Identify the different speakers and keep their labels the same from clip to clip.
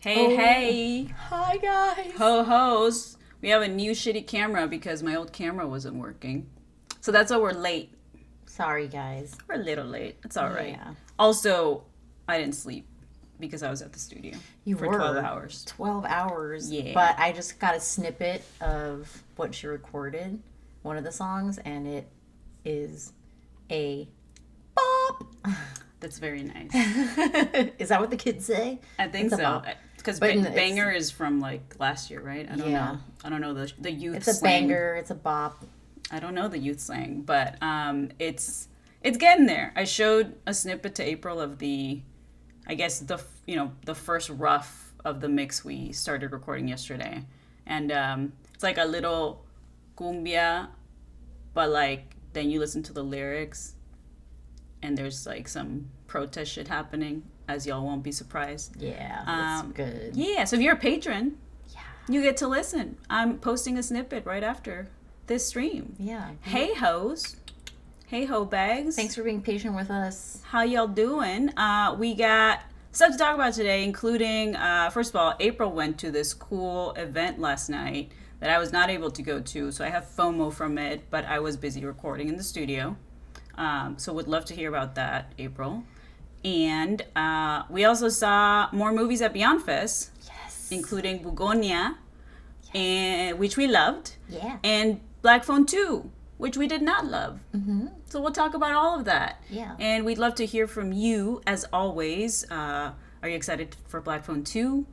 Speaker 1: Hey, hey,
Speaker 2: Hi guys.
Speaker 1: ho hos. We have a new shitty camera because my old camera wasn't working. So that's why we're late.
Speaker 2: Sorry guys.
Speaker 1: We're a little late. It's all right.
Speaker 2: Yeah.
Speaker 1: Also, I didn't sleep because I was at the studio
Speaker 2: You
Speaker 1: for
Speaker 2: were
Speaker 1: 12 hours.
Speaker 2: 12 hours.
Speaker 1: Yeah.
Speaker 2: But I just got a snippet of what she recorded, one of the songs, and it is a bop.
Speaker 1: That's very nice.
Speaker 2: Is that what the kids say?
Speaker 1: I think
Speaker 2: It's a
Speaker 1: so.
Speaker 2: bop.
Speaker 1: Because
Speaker 2: But
Speaker 1: Banger is from like last year, right? I don't
Speaker 2: Yeah.
Speaker 1: know. I don't know the youth
Speaker 2: It's a
Speaker 1: slang.
Speaker 2: banger. It's a bop.
Speaker 1: I don't know the youth slang, but it's getting there. I showed a snippet to April of I guess the first rough of the mix we started recording yesterday, and it's like a little cumbia, but like then you listen to the lyrics, and there's like some protest shit happening, as y'all won't be surprised.
Speaker 2: Yeah, that's
Speaker 1: Um,
Speaker 2: good.
Speaker 1: Yeah, so if you're a patron,
Speaker 2: Yeah.
Speaker 1: you get to listen. I'm posting a snippet right after this stream.
Speaker 2: Yeah.
Speaker 1: Hey hoes. Hey ho bags.
Speaker 2: Thanks for being patient with us.
Speaker 1: How y'all doing? We got stuff to talk about today, including first of all, April went to this cool event last night that I was not able to go to, so I have FOMO from it, but I was busy recording in the studio. So would love to hear about that, April. And we also saw more movies at Beyond Fest,
Speaker 2: Yes.
Speaker 1: including Bugonia, and which we loved,
Speaker 2: Yeah.
Speaker 1: and Black Phone 2, which we did not love.
Speaker 2: Mm-hmm.
Speaker 1: So we'll talk about all of that.
Speaker 2: Yeah.
Speaker 1: And we'd love to hear from you, as always. Are you excited for Black Phone 2?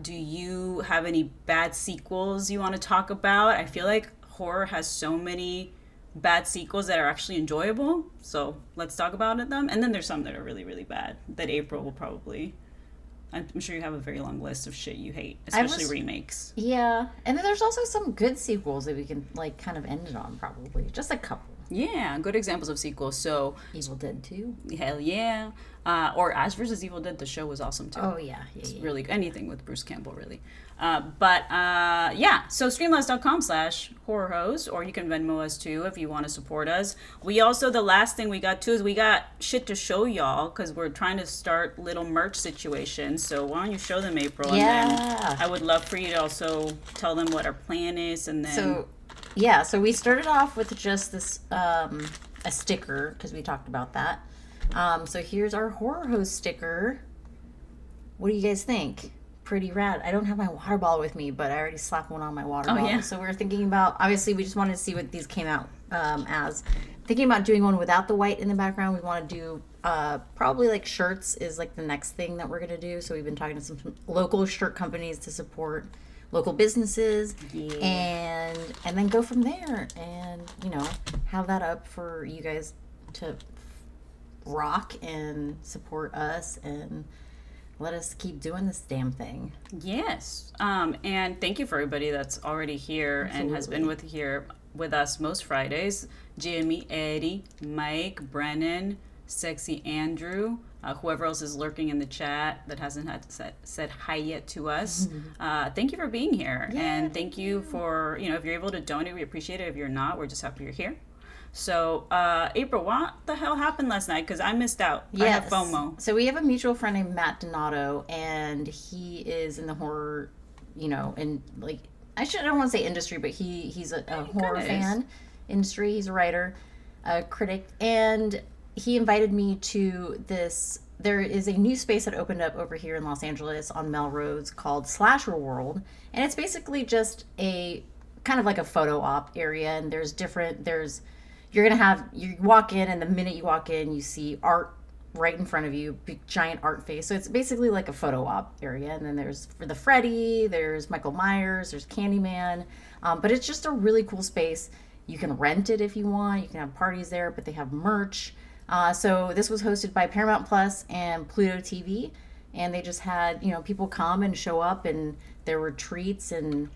Speaker 1: Do you have any bad sequels you want to talk about? I feel like horror has so many bad sequels that are actually enjoyable. So let's talk about them. And then there's some that are really, really bad that April will probably... I'm sure you have a very long list of shit you hate, especially remakes.
Speaker 2: Yeah, and then there's also some good sequels that we can like kind of end it on, probably just a couple.
Speaker 1: Yeah, good examples of sequels. So,
Speaker 2: Evil Dead 2.
Speaker 1: hell yeah. Or Ash vs. Evil Dead, the show was awesome too.
Speaker 2: Oh yeah, yeah,
Speaker 1: It's
Speaker 2: yeah.
Speaker 1: really anything with Bruce Campbell, really. Yeah, so streamlabs.com/horror hos, or you can Venmo us too if you want to support us. We also, the last thing we got too is we got shit to show y'all because we're trying to start little merch situations. So why don't you show them, April? And then
Speaker 2: Yeah.
Speaker 1: I would love for you to also tell them what our plan is, and then
Speaker 2: So, yeah, so we started off with just this a sticker because we talked about that. So here's our Horror Hose sticker. What do you guys think? Pretty rad. I don't have my water bottle with me, but I already slapped one on my water bottle.
Speaker 1: yeah.
Speaker 2: So we are thinking about, obviously, we just wanted to see what these came out as. Thinking about doing one without the white in the background. We want to do probably like shirts is like the next thing that we're going to do. So we've been talking to some local shirt companies to support local businesses and then go from there and, have that up for you guys to rock and support us and let us keep doing this damn thing.
Speaker 1: Yes. And thank you for everybody that's already here and has been with us most Fridays. Jimmy, Eddie, Mike, Brennan, Sexy Andrew, whoever else is lurking in the chat that hasn't said hi yet to us. Thank you for being here.
Speaker 2: Yeah,
Speaker 1: and thank you for, if you're able to donate, we appreciate it. If you're not, we're just happy you're here. So, April, what the hell happened last night? Because I missed out. I have FOMO.
Speaker 2: So we have a mutual friend named Matt Donato, and he is in the horror, and like I don't want to say industry, but he's a horror fan industry. He's a writer, a critic, and he invited me to this. There is a new space that opened up over here in Los Angeles on Melrose called Slasher World, and it's basically just a kind of like a photo op area, and you walk in, and the minute you walk in, you see art right in front of you, big giant art face. So it's basically like a photo op area. And then there's for the Freddy, there's Michael Myers, there's Candyman. But it's just a really cool space. You can rent it if you want. You can have parties there, but they have merch. So this was hosted by Paramount Plus and Pluto TV. And they just had, people come and show up, and there were treats, and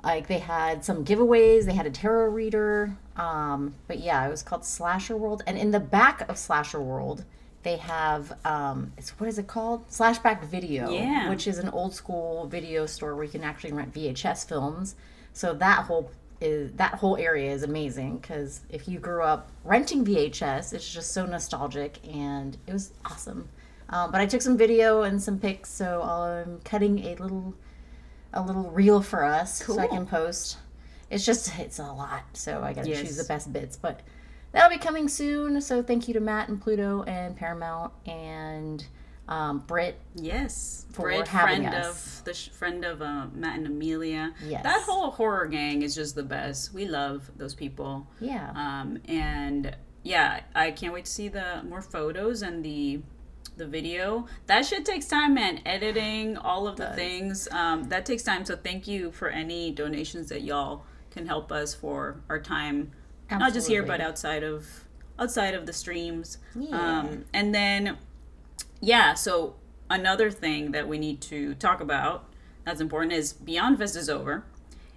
Speaker 2: like they had some giveaways. They had a tarot reader. But yeah, it was called Slasher World. And in the back of Slasher World, they have what is it called? Slashback Video, which is an old school video store where you can actually rent VHS films. So that whole area is amazing because if you grew up renting VHS, it's just so nostalgic and it was awesome. But I took some video and some pics, so I'm cutting a little reel for us so I
Speaker 1: Cool.
Speaker 2: can post. It's a lot, so I got to choose the
Speaker 1: Yes.
Speaker 2: best bits. But that'll be coming soon. So thank you to Matt and Pluto and Paramount and Britt
Speaker 1: Yes,
Speaker 2: for
Speaker 1: Brit,
Speaker 2: having
Speaker 1: friend
Speaker 2: us.
Speaker 1: of friend of Matt and Amelia.
Speaker 2: Yes.
Speaker 1: That whole horror gang is just the best. We love those people.
Speaker 2: Yeah.
Speaker 1: And yeah, I can't wait to see the more photos and the video. That shit takes time, man. Editing, all of the
Speaker 2: Does.
Speaker 1: things, that takes time. So thank you for any donations that y'all can help us for our time, not just here
Speaker 2: Absolutely.
Speaker 1: but outside of the streams.
Speaker 2: Yeah.
Speaker 1: And then yeah, so another thing that we need to talk about that's important is Beyond Fest is over.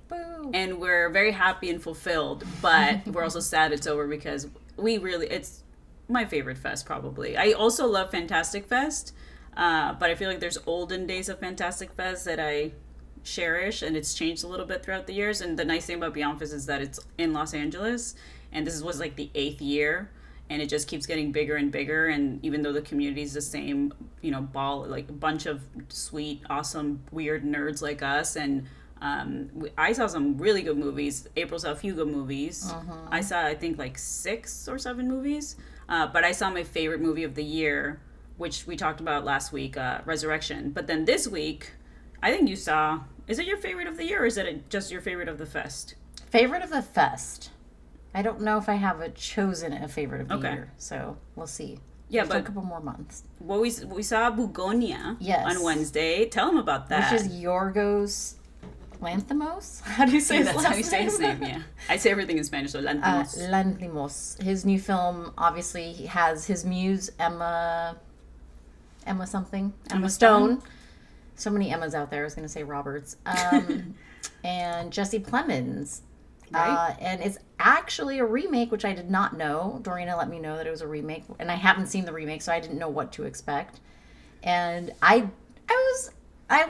Speaker 2: Boo.
Speaker 1: And we're very happy and fulfilled, but we're also sad it's over because it's my favorite fest probably. I also love Fantastic Fest, but I feel like there's olden days of Fantastic Fest that I cherish, and it's changed a little bit throughout the years. And the nice thing about Beyond Fest is that it's in Los Angeles, and this was like the 8th year, and it just keeps getting bigger and bigger. And even though the community is the same, ball like a bunch of sweet, awesome, weird nerds like us, and I saw some really good movies. April saw a few good movies. I saw, I think, like 6 or 7 movies. But I saw my favorite movie of the year, which we talked about last week, Resurrection. But then this week, I think you saw. Is it your favorite of the year, or is it just your favorite of the fest?
Speaker 2: Favorite of the fest. I don't know if I have chosen a favorite of the
Speaker 1: Okay.
Speaker 2: year, so we'll see.
Speaker 1: Yeah,
Speaker 2: Still a
Speaker 1: but
Speaker 2: couple more months.
Speaker 1: what we saw Bugonia
Speaker 2: Yes.
Speaker 1: on Wednesday. Tell them about that.
Speaker 2: Which is Yorgos Lanthimos? How do you say his
Speaker 1: That's
Speaker 2: last
Speaker 1: how you say his name. Yeah, I say everything in Spanish. So Lanthimos.
Speaker 2: Lanthimos. His new film, obviously, he has his muse, Emma something. Emma Stone. So many Emmas out there. I was going to say Roberts. And Jesse Plemons.
Speaker 1: Right.
Speaker 2: And it's actually a remake, which I did not know. Dorina let me know that it was a remake, and I haven't seen the remake, so I didn't know what to expect. And I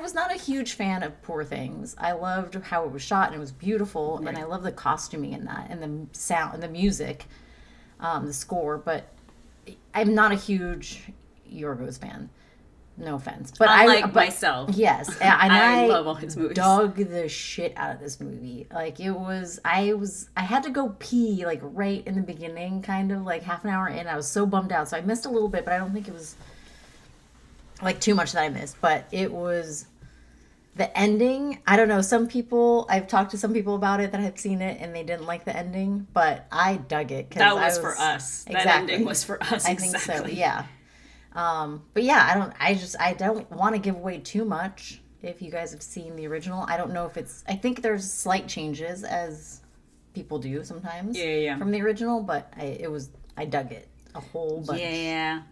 Speaker 2: was not a huge fan of Poor Things. I loved how it was shot, and it was beautiful, and I love the costuming in that, and the sound and the music, the score. But I'm not a huge Yorgos fan. No offense, but
Speaker 1: Unlike myself.
Speaker 2: Yes, and
Speaker 1: I love all his movies.
Speaker 2: dug the shit out of this movie. Like I had to go pee like right in the beginning, kind of like half an hour in. I was so bummed out, so I missed a little bit, but I don't think it was like too much that I missed. But it was the ending. I don't know. I've talked to some people about it that have seen it, and they didn't like the ending, but I dug it.
Speaker 1: That was for us.
Speaker 2: Exactly.
Speaker 1: That ending was for us.
Speaker 2: I think so. Yeah. But yeah, I don't want to give away too much. If you guys have seen the original, I don't know if I think there's slight changes as people do sometimes.
Speaker 1: Yeah.
Speaker 2: From the original, but I dug it a whole bunch.
Speaker 1: Yeah.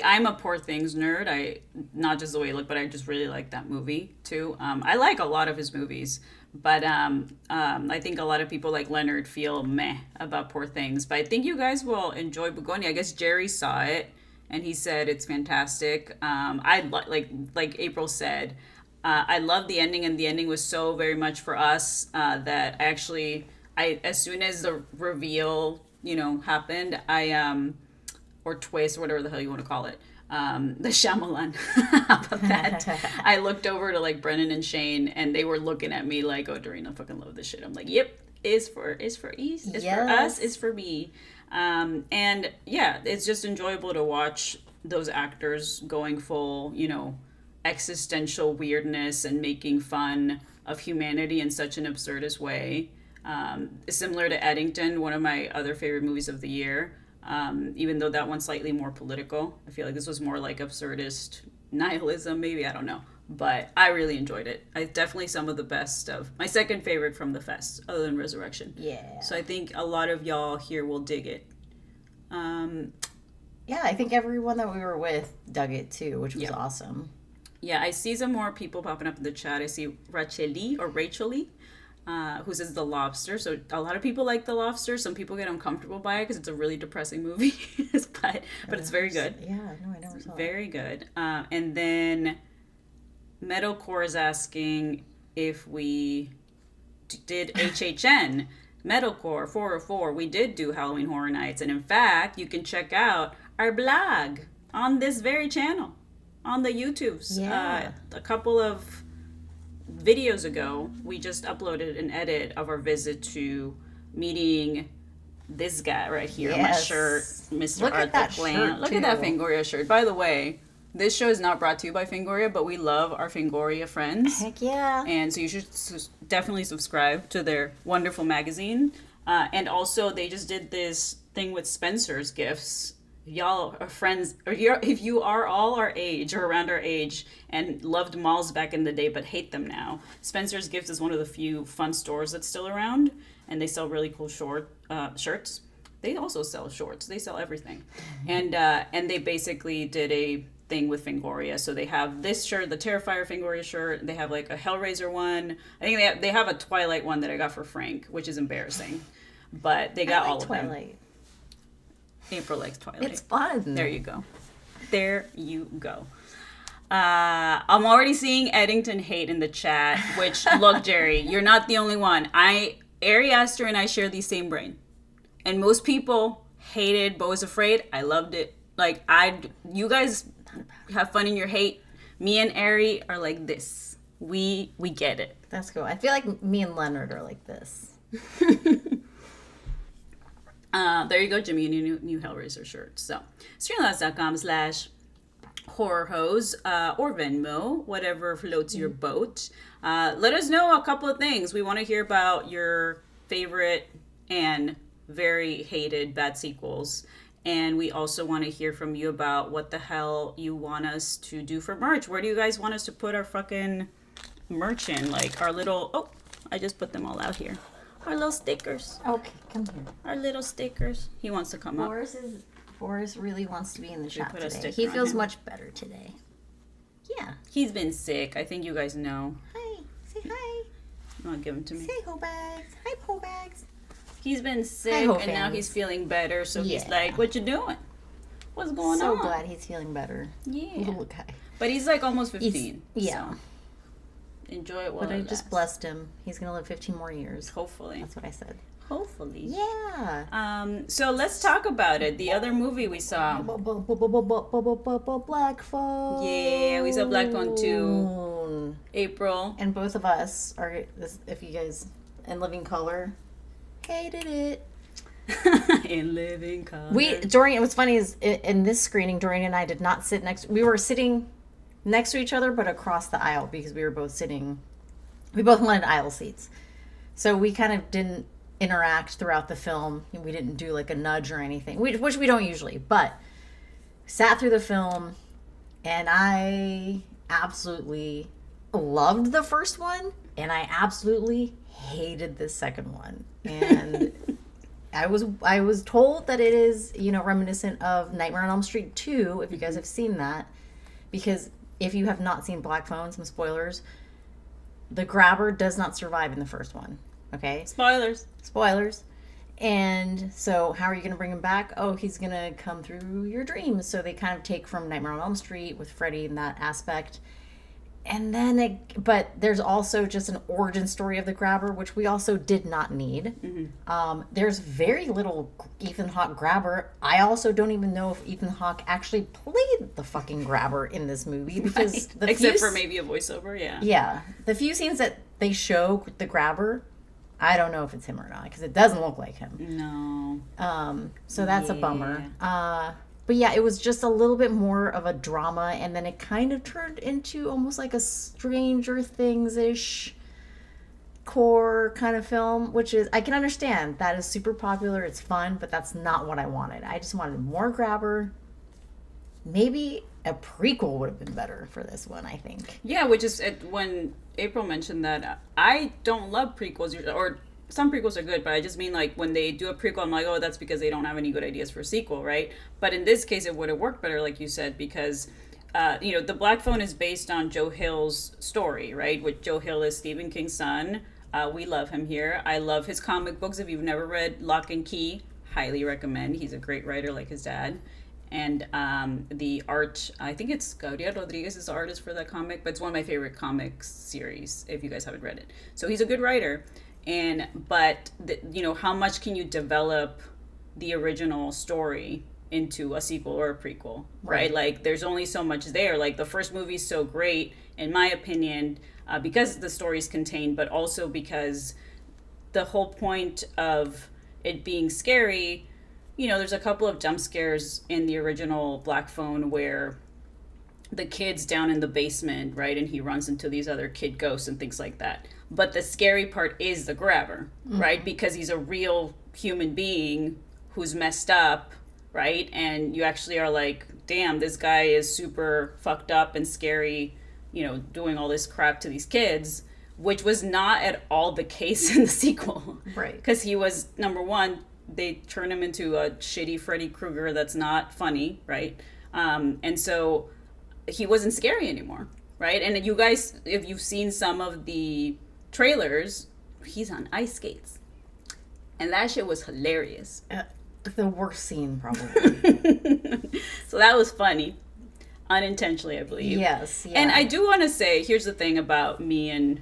Speaker 1: I'm a Poor Things nerd. I not just the way it looked, but I just really like that movie too. I like a lot of his movies, but I think a lot of people like Leonard feel meh about Poor Things. But I think you guys will enjoy Begonia. I guess Jerry saw it and he said it's fantastic. Like April said, I love the ending, and the ending was so very much for us that I as soon as the reveal happened, or twist or whatever the hell you want to call it, the Shyamalan. How about that? I looked over to like Brennan and Shane, and they were looking at me like, "Oh, Doreen, I fucking love this shit." I'm like, "Yep, is for East, is for us, is for me." And yeah, it's just enjoyable to watch those actors going full, existential weirdness and making fun of humanity in such an absurdist way. Similar to Eddington, one of my other favorite movies of the year. Even though that one's slightly more political, I feel like this was more like absurdist nihilism, maybe, I don't know. But I really enjoyed it. Definitely some of the best of my second favorite from the fest, other than Resurrection.
Speaker 2: Yeah.
Speaker 1: So I think a lot of y'all here will dig it.
Speaker 2: Yeah, I think everyone that we were with dug it too, which was awesome.
Speaker 1: Yeah, I see some more people popping up in the chat. I see Rachel who says The Lobster. So a lot of people like The Lobster. Some people get uncomfortable by it because it's a really depressing movie, but it's very good.
Speaker 2: Yeah, no, I never saw it.
Speaker 1: Very good. And then Metalcore is asking if we did HHN. Metalcore 404. We did do Halloween Horror Nights, and in fact, you can check out our blog on this very channel, on the YouTubes.
Speaker 2: Yeah.
Speaker 1: A couple of videos ago, we just uploaded an edit of our visit to meeting this guy right here on my
Speaker 2: Yes.
Speaker 1: shirt, Mr.
Speaker 2: Look at
Speaker 1: Arthur
Speaker 2: that
Speaker 1: Plant.
Speaker 2: shirt,
Speaker 1: Look at that
Speaker 2: too.
Speaker 1: Fangoria shirt. By the way, this show is not brought to you by Fangoria, but we love our Fangoria friends.
Speaker 2: Heck yeah.
Speaker 1: And so you should definitely subscribe to their wonderful magazine. And also, they just did this thing with Spencer's Gifts. Y'all are friends, or if you are all our age or around our age and loved malls back in the day but hate them now, Spencer's Gifts is one of the few fun stores that's still around, and they sell really cool shirts. They also sell shorts. They sell everything, and they basically did a thing with Fangoria. So they have this shirt, the Terrifier Fangoria shirt. They have like a Hellraiser one. I think they have a Twilight one that I got for Frank, which is embarrassing, but they got
Speaker 2: I like
Speaker 1: all of them.
Speaker 2: Twilight.
Speaker 1: April likes Twilight.
Speaker 2: It's fun.
Speaker 1: There you go. There you go. I'm already seeing Eddington hate in the chat, which, look, Jerry, you're not the only one. Ari Aster and I share the same brain. And most people hated Beau is Afraid. I loved it. Like, you guys have fun in your hate. Me and Ari are like this. We get it.
Speaker 2: That's cool. I feel like me and Leonard are like this.
Speaker 1: There you go, Jimmy, new Hellraiser shirt. So, streamlabs.com/Horror Hos or Venmo, whatever floats your boat. Let us know a couple of things. We want to hear about your favorite and very hated bad sequels. And we also want to hear from you about what the hell you want us to do for merch. Where do you guys want us to put our fucking merch in? Like our little... Oh, I just put them all out here. Our little stickers.
Speaker 2: Okay, come here.
Speaker 1: Our little stickers. He wants to come up.
Speaker 2: Boris really wants to be in the chat
Speaker 1: put a
Speaker 2: today.
Speaker 1: sticker
Speaker 2: He
Speaker 1: on
Speaker 2: feels
Speaker 1: him.
Speaker 2: much better today. Yeah.
Speaker 1: He's been sick. I think you guys know.
Speaker 2: Hi. Say hi.
Speaker 1: I'll give him to me.
Speaker 2: Say ho bags. Hi, po bags.
Speaker 1: He's been sick
Speaker 2: Ho
Speaker 1: and now
Speaker 2: fans.
Speaker 1: he's feeling better. So he's
Speaker 2: Yeah.
Speaker 1: like, "What you doing? What's going
Speaker 2: So
Speaker 1: on?"
Speaker 2: glad he's feeling better.
Speaker 1: Yeah.
Speaker 2: Little guy.
Speaker 1: But he's like almost 15.
Speaker 2: Yeah.
Speaker 1: So enjoy it while
Speaker 2: But I
Speaker 1: it
Speaker 2: just
Speaker 1: lasts.
Speaker 2: blessed him. He's gonna live 15 more years.
Speaker 1: Hopefully.
Speaker 2: That's what I said.
Speaker 1: Hopefully.
Speaker 2: Yeah.
Speaker 1: So let's talk about it. The other movie we saw.
Speaker 2: Black Phone.
Speaker 1: Yeah, we saw Black Phone 2. April.
Speaker 2: And both of us are, if you guys, in living color, hated it.
Speaker 1: In living color.
Speaker 2: What's funny is in this screening, Dorian and I did not sit we were sitting next to each other, but across the aisle because we both wanted aisle seats. So we kind of didn't interact throughout the film. We didn't do like a nudge or anything, which we don't usually, but sat through the film and I absolutely loved the first one and I absolutely hated the second one. And I was told that it is, reminiscent of Nightmare on Elm Street 2, if you guys have seen that. Because if you have not seen Black Phone, some spoilers, the grabber does not survive in the first one. Okay? Spoilers. And so how are you going to bring him back? Oh, he's going to come through your dreams. So they kind of take from Nightmare on Elm Street with Freddy in that aspect. And then, but there's also just an origin story of the grabber, which we also did not need. Mm-hmm. There's very little Ethan Hawke grabber. I also don't even know if Ethan Hawke actually played the fucking grabber in this movie because
Speaker 1: except for maybe a voiceover, yeah.
Speaker 2: Yeah, the few scenes that they show the grabber, I don't know if it's him or not because it doesn't look like him.
Speaker 1: No.
Speaker 2: So that's a bummer. But yeah, it was just a little bit more of a drama, and then it kind of turned into almost like a Stranger Things-ish core kind of film, which is, I can understand. That is super popular, it's fun, but that's not what I wanted. I just wanted more grabber. Maybe a prequel would have been better for this one, I think.
Speaker 1: Yeah, which is when April mentioned that I don't love prequels, or some prequels are good, but I just mean like when they do a prequel, I'm like, oh, that's because they don't have any good ideas for a sequel, right? But in this case, it would have worked better, like you said, because the Black Phone is based on Joe Hill's story, right? Which Joe Hill is Stephen King's son. We love him here. I love his comic books. If you've never read Lock and Key, highly recommend. He's a great writer, like his dad. And the art, I think it's Gabriel Rodriguez is the artist for that comic, but it's one of my favorite comics series. If you guys haven't read it, so he's a good writer. But how much can you develop the original story into a sequel or a prequel, right? Like there's only so much there. Like the first movie's so great, in my opinion, because the story's contained, but also because the whole point of it being scary, there's a couple of jump scares in the original Black Phone where the kid's down in the basement, right? And he runs into these other kid ghosts and things like that. But the scary part is the grabber, right? Because he's a real human being who's messed up, right? And you actually are like, damn, this guy is super fucked up and scary, doing all this crap to these kids, which was not at all the case in the sequel.
Speaker 2: Right.
Speaker 1: Because he was, number one, they turned him into a shitty Freddy Krueger that's not funny, right? And so he wasn't scary anymore, right? And you guys, if you've seen some of the trailers, he's on ice skates. And that shit was hilarious.
Speaker 2: The worst scene, probably.
Speaker 1: So that was funny. Unintentionally, I believe.
Speaker 2: Yes. Yeah.
Speaker 1: And I do want to say, here's the thing about me, and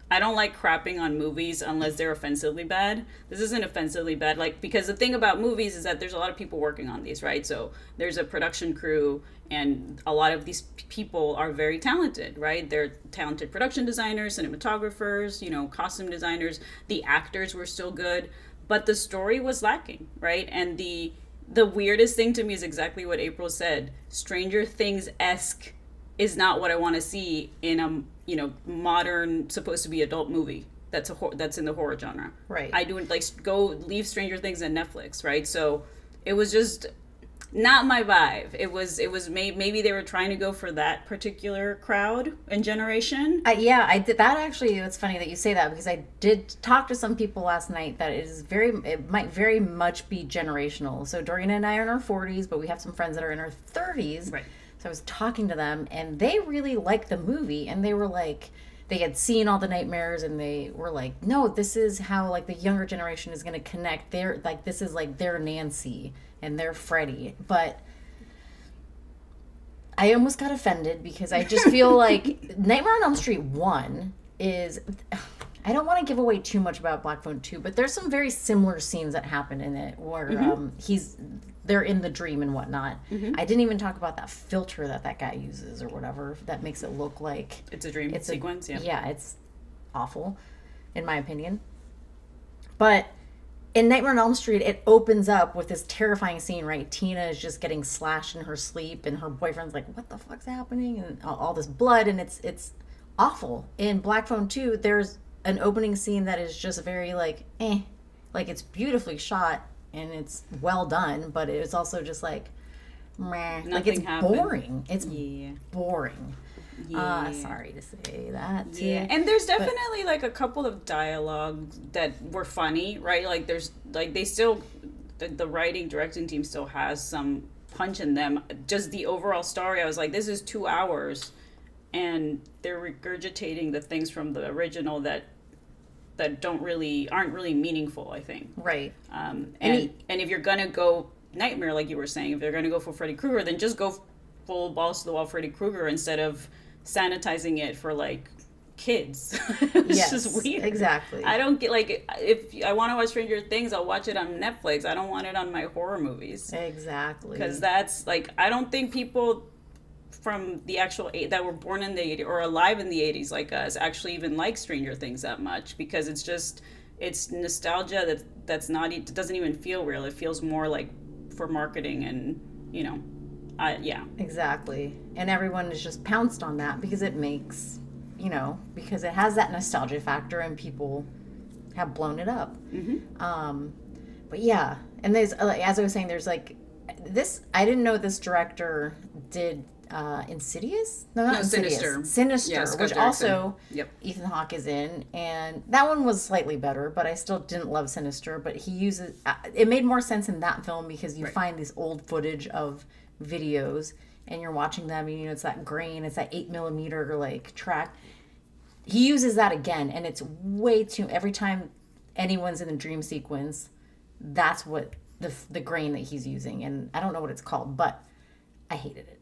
Speaker 1: I don't like crapping on movies unless they're offensively bad. This isn't offensively bad, because the thing about movies is that there's a lot of people working on these, right? So there's a production crew, and a lot of these people are very talented, right? They're talented production designers, cinematographers, costume designers. The actors were still good, but the story was lacking, right? And the weirdest thing to me is exactly what April said. Stranger Things-esque is not what I want to see in a modern, supposed to be adult movie that's in the horror genre.
Speaker 2: Right.
Speaker 1: I do go leave Stranger Things on Netflix, right? So it was just not my vibe. It was maybe they were trying to go for that particular crowd and generation.
Speaker 2: Yeah, I did that actually. It's funny that you say that because I did talk to some people last night that it might very much be generational. So Doreen and I are in our 40s, but we have some friends that are in our 30s.
Speaker 1: Right.
Speaker 2: So I was talking to them, and they really liked the movie, and they were like, they had seen all the nightmares, and they were like, no, this is how like the younger generation is going to connect. They're like, this is like their Nancy and their Freddy. But I almost got offended because I just feel like Nightmare on Elm Street 1 is, I don't want to give away too much about Black Phone 2, but there's some very similar scenes that happen in it where they're in the dream and whatnot. I didn't even talk about that filter that guy uses or whatever that makes it look like
Speaker 1: it's a dream sequence.
Speaker 2: Yeah, it's awful, in my opinion. But in Nightmare on Elm Street, it opens up with this terrifying scene, right? Tina is just getting slashed in her sleep, and her boyfriend's like, "What the fuck's happening?" And all this blood, and it's awful. In Black Phone 2, there's an opening scene that is just very like it's beautifully shot and it's well done, but it's also just like meh.
Speaker 1: Nothing
Speaker 2: like it's
Speaker 1: happened.
Speaker 2: Boring. It's boring.
Speaker 1: Yeah.
Speaker 2: Sorry to say that.
Speaker 1: Yeah, and there's definitely like a couple of dialogues that were funny, right? Like there's like they still the writing directing team still has some punch in them. Just the overall story, I was like, this is 2 hours, and they're regurgitating the things from the original that aren't really meaningful, I think.
Speaker 2: Right.
Speaker 1: And if you're gonna go Nightmare, like you were saying, if you're gonna go for Freddy Krueger, then just go full balls to the wall Freddy Krueger instead of sanitizing it for like kids. It's just weird.
Speaker 2: Exactly.
Speaker 1: I don't get like if I want to watch Stranger Things, I'll watch it on Netflix. I don't want it on my horror movies.
Speaker 2: Exactly.
Speaker 1: Because that's like I don't think people from the actual that were born in the 80s or alive in the 80s like us actually even like Stranger Things that much, because it's nostalgia that's not, it doesn't even feel real. It feels more like for marketing and yeah.
Speaker 2: Exactly. And everyone is just pounced on that because it makes, because it has that nostalgia factor and people have blown it up. But yeah, and there's, as I was saying, there's like this, I didn't know this director did Insidious? No, not Insidious.
Speaker 1: Sinister.
Speaker 2: Sinister,
Speaker 1: Yeah,
Speaker 2: which
Speaker 1: Jackson.
Speaker 2: also
Speaker 1: Yep.
Speaker 2: Ethan Hawke is in, and that one was slightly better, but I still didn't love Sinister. But he uses it made more sense in that film because you find this old footage of videos and you're watching them, and it's that grain, it's that 8mm like track. He uses that again, and it's way too. Every time anyone's in a dream sequence, that's what the grain that he's using, and I don't know what it's called, but I hated it.